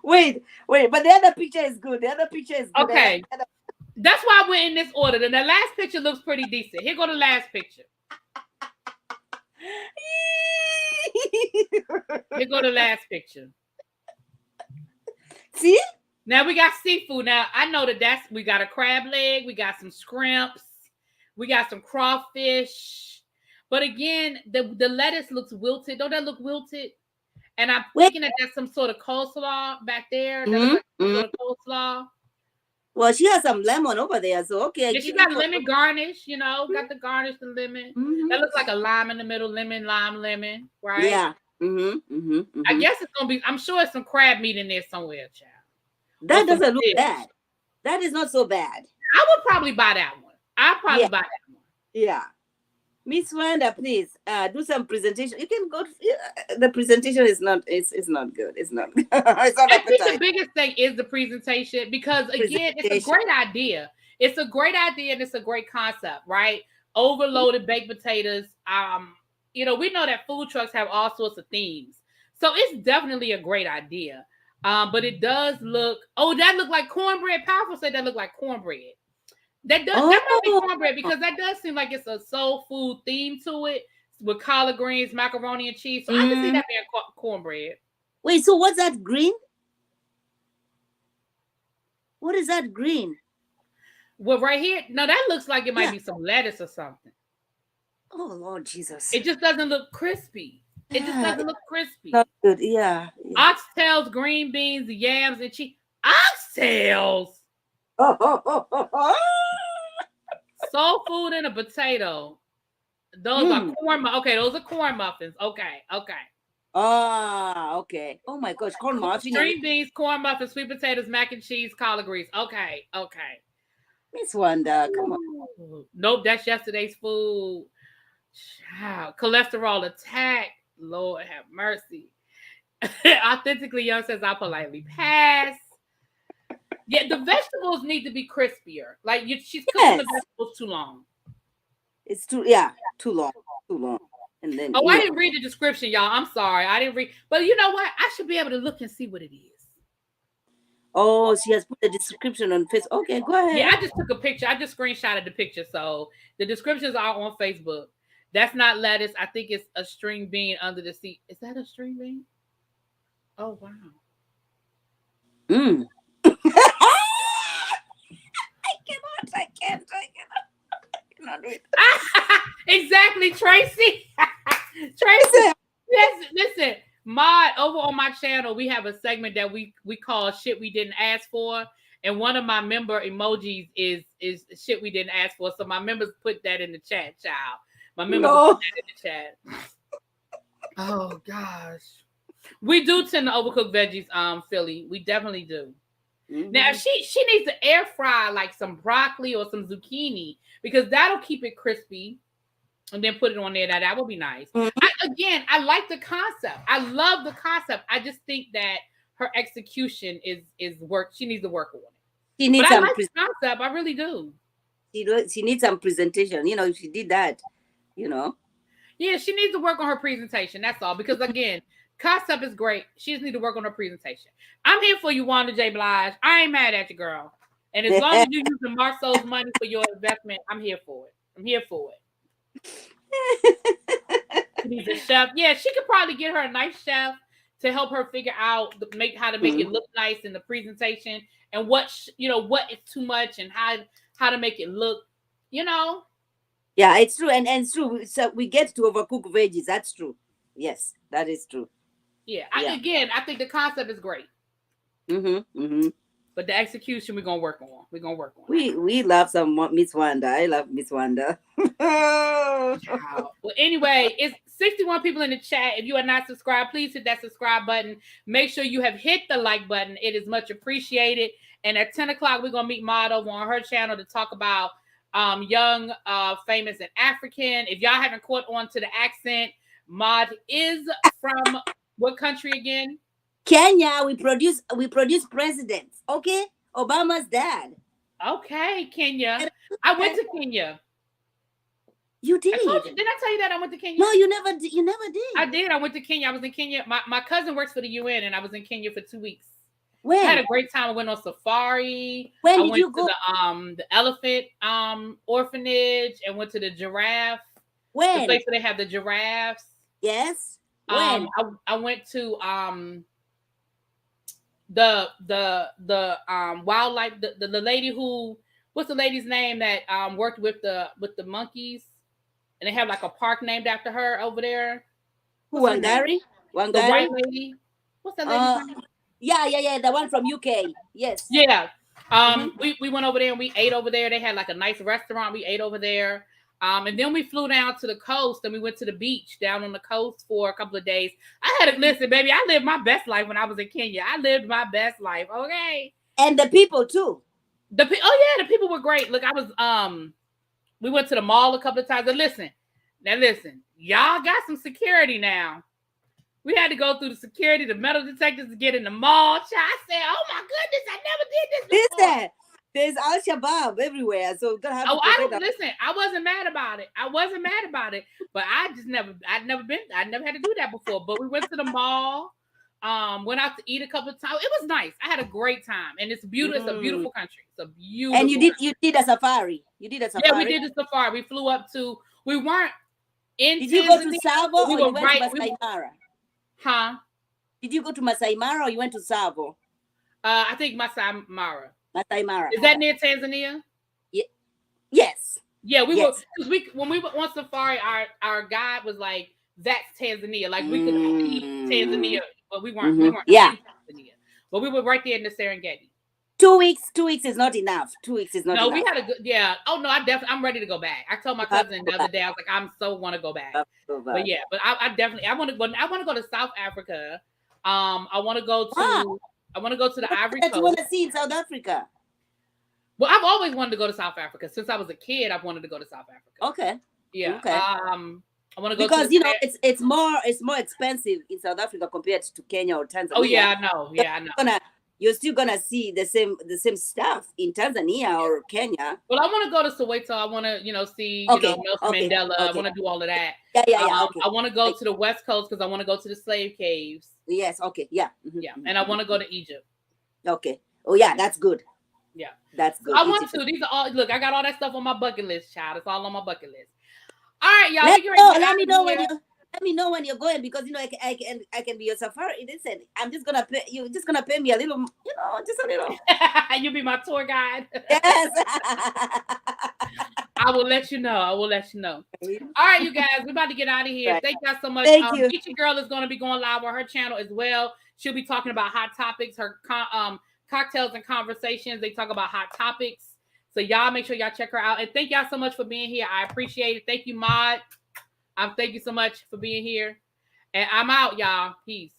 Wait, but the other picture is good. Okay. That's why we're in this order. And the last picture looks pretty decent. Here go the last picture. Here go the last picture. See? Now we got seafood. Now I know we got a crab leg, we got some scrimps, we got some crawfish. But again, the lettuce looks wilted. Don't that look wilted? And I'm thinking that that's some sort of coleslaw back there. That looks like some sort of coleslaw. Well, she has some lemon over there, so okay. Yeah, she got lemon garnish, got the garnish, the lemon. That looks like a lime in the middle, lemon, right? Yeah. I guess it's gonna be. I'm sure it's some crab meat in there somewhere, child. That doesn't look bad. That is not so bad. I would probably buy that one. I'd probably buy that one. Yeah. Miss Wanda, please do some presentation. You can go. The presentation is not. It's not good. It's not. It's not I think the biggest thing is the presentation, because again, it's a great idea. It's a great idea and it's a great concept, right? Overloaded baked potatoes. We know that food trucks have all sorts of themes, so it's definitely a great idea. But it does look. Oh, that looked like cornbread. Powerful said that looked like cornbread. That might be cornbread, because that does seem like it's a soul food theme to it with collard greens, macaroni and cheese. So I can see that being cornbread. Wait, so what's that green? What is that green? Well, right here, no, that looks like it might be some lettuce or something. Oh Lord Jesus! It just doesn't look crispy. It just doesn't look crispy. Not good. Yeah. Oxtails, green beans, yams, and cheese. Oxtails. Soul food and a potato. Those are corn. Okay, those are corn muffins. Okay. Okay. Oh my gosh, corn muffins. Green beans, corn muffins, sweet potatoes, mac and cheese, collard greens. Okay. Miss Wanda, come on. Nope, that's yesterday's food. Child. Cholesterol attack. Lord have mercy. Authentically Young says, I'll politely pass. Yeah, the vegetables need to be crispier. Like she's cooking the vegetables too long. It's too long. And then I didn't read the description, y'all. I'm sorry, I didn't read. But you know what? I should be able to look and see what it is. Oh, she has put the description on Facebook. Okay, go ahead. Yeah, I just took a picture. I just screenshotted the picture, so the descriptions are on Facebook. That's not lettuce. I think it's a string bean under the seat. Is that a string bean? Oh wow. I cannot do it. Exactly, Tracy. Tracy. Listen. Mod, over on my channel, we have a segment that we call Shit We Didn't Ask For. And one of my member emojis is shit we didn't ask for. So my members put that in the chat, child. My members put that in the chat. Oh gosh. We do tend to overcook veggies, Philly. We definitely do. Now she needs to air fry like some broccoli or some zucchini, because that'll keep it crispy, and then put it on there. That would be nice. I like the concept. I love the concept. I just think that her execution is work. She needs to work on it. But I like the concept. I really do. She needs some presentation. If she did that, Yeah, she needs to work on her presentation. That's all. Because again, concept is great. She just needs to work on her presentation. I'm here for you, Wanda J. Blige. I ain't mad at you, girl. And as long as you're using Marceau's money for your investment, I'm here for it. She needs a chef. Yeah, she could probably get her a nice chef to help her figure out how to make it look nice in the presentation, and what is too much and how to make it look. Yeah, it's true, and it's true. So we get to overcook veggies. That's true. Yes, that is true. Yeah. I think the concept is great. But the execution, we're gonna work on. We're gonna work on. We love some Miss Wanda. I love Miss Wanda. Well, anyway, it's 61 people in the chat. If you are not subscribed, please hit that subscribe button. Make sure you have hit the like button. It is much appreciated. And at 10 o'clock, we're gonna meet Maud over on her channel to talk about young, famous, and African. If y'all haven't caught on to the accent, Maud is from what country again? Kenya. We produce presidents. Okay, Obama's dad. Okay, Kenya. I went to Kenya. You did? Didn't I tell you that I went to Kenya? No, you never did. You never did. I did. I went to Kenya. I was in Kenya. My cousin works for the UN, and I was in Kenya for 2 weeks. When? I had a great time. I went on safari. When I did went you go? To the elephant orphanage, and went to the giraffe. When? The place where they have the giraffes. Yes. When? I went to the wildlife, the lady who, what's the lady's name that worked with the monkeys, and they have like a park named after her over there. Wangari? The white lady. What's that lady's name? Yeah, the one from UK. Yes. Yeah. We went over there and we ate over there. They had like a nice restaurant. We ate over there. And then we flew down to the coast and we went to the beach down on the coast for a couple of days. I had to listen, baby. I lived my best life when I was in Kenya. I lived my best life. Okay. And the people too. The people were great. Look, we went to the mall a couple of times. And listen, y'all got some security now. We had to go through the security, the metal detectors to get in the mall. I said, "Oh my goodness, I never did this before." Listen, there's Al-Shabaab everywhere, so don't have. Listen. I wasn't mad about it. But I'd never had to do that before. But we went to the mall, went out to eat a couple of times. It was nice. I had a great time, and it's beautiful. It's a beautiful country. It's a beautiful. And you did a safari. You did a safari. Yeah, we did the safari. We flew up to. We weren't in. Did you go to Tsavo or you went to Masai Mara? Huh? Did you go to Masai Mara or you went to Tsavo? I think Masai Mara. Masai Mara. Is that near Tanzania? Yeah. Yes. Yeah, we were because when we went on safari, our guide was like, "That's Tanzania." Like we could see Tanzania, but we weren't. We weren't in Tanzania. But we were right there in the Serengeti. 2 weeks. 2 weeks is not enough. 2 weeks is not enough. No, we had a good. Yeah. Oh no, I'm ready to go back. I told my cousin the other day, I was like, I'm so want to go back. But yeah, but I definitely I want to go. I want to go to South Africa. I want to go to the Ivory Coast. You want to see in South Africa? Well, I've always wanted to go to South Africa since I was a kid. I've wanted to go to South Africa. Okay. Yeah. Okay. I want to go because it's more expensive in South Africa compared to Kenya or Tanzania. Oh yeah, I know. Yeah, I know. You're still gonna see the same stuff in Tanzania or Kenya. Well, I want to go to Soweto. I want to, see, Nelson Mandela. I want to do all of that. Yeah. I want to go to the West Coast because I want to go to the slave caves. Yes. Okay. Yeah. Yeah, and I want to go to Egypt. Okay. Oh yeah, that's good. Yeah, that's good. I want to. These are all. Look, I got all that stuff on my bucket list, child. It's all on my bucket list. All right, y'all. Let me know when you're going because I can be your safari. Listen, I'm just gonna pay you. Just gonna pay me a little, just a little. You'll be my tour guide. Yes. I will let you know. All right, you guys, we're about to get out of here. Right. Thank y'all so much. Thank you. Tisha Girl is going to be going live on her channel as well. She'll be talking about hot topics. Her cocktails and conversations. They talk about hot topics. So y'all make sure y'all check her out. And thank y'all so much for being here. I appreciate it. Thank you, Maud. Thank you so much for being here. And I'm out, y'all. Peace.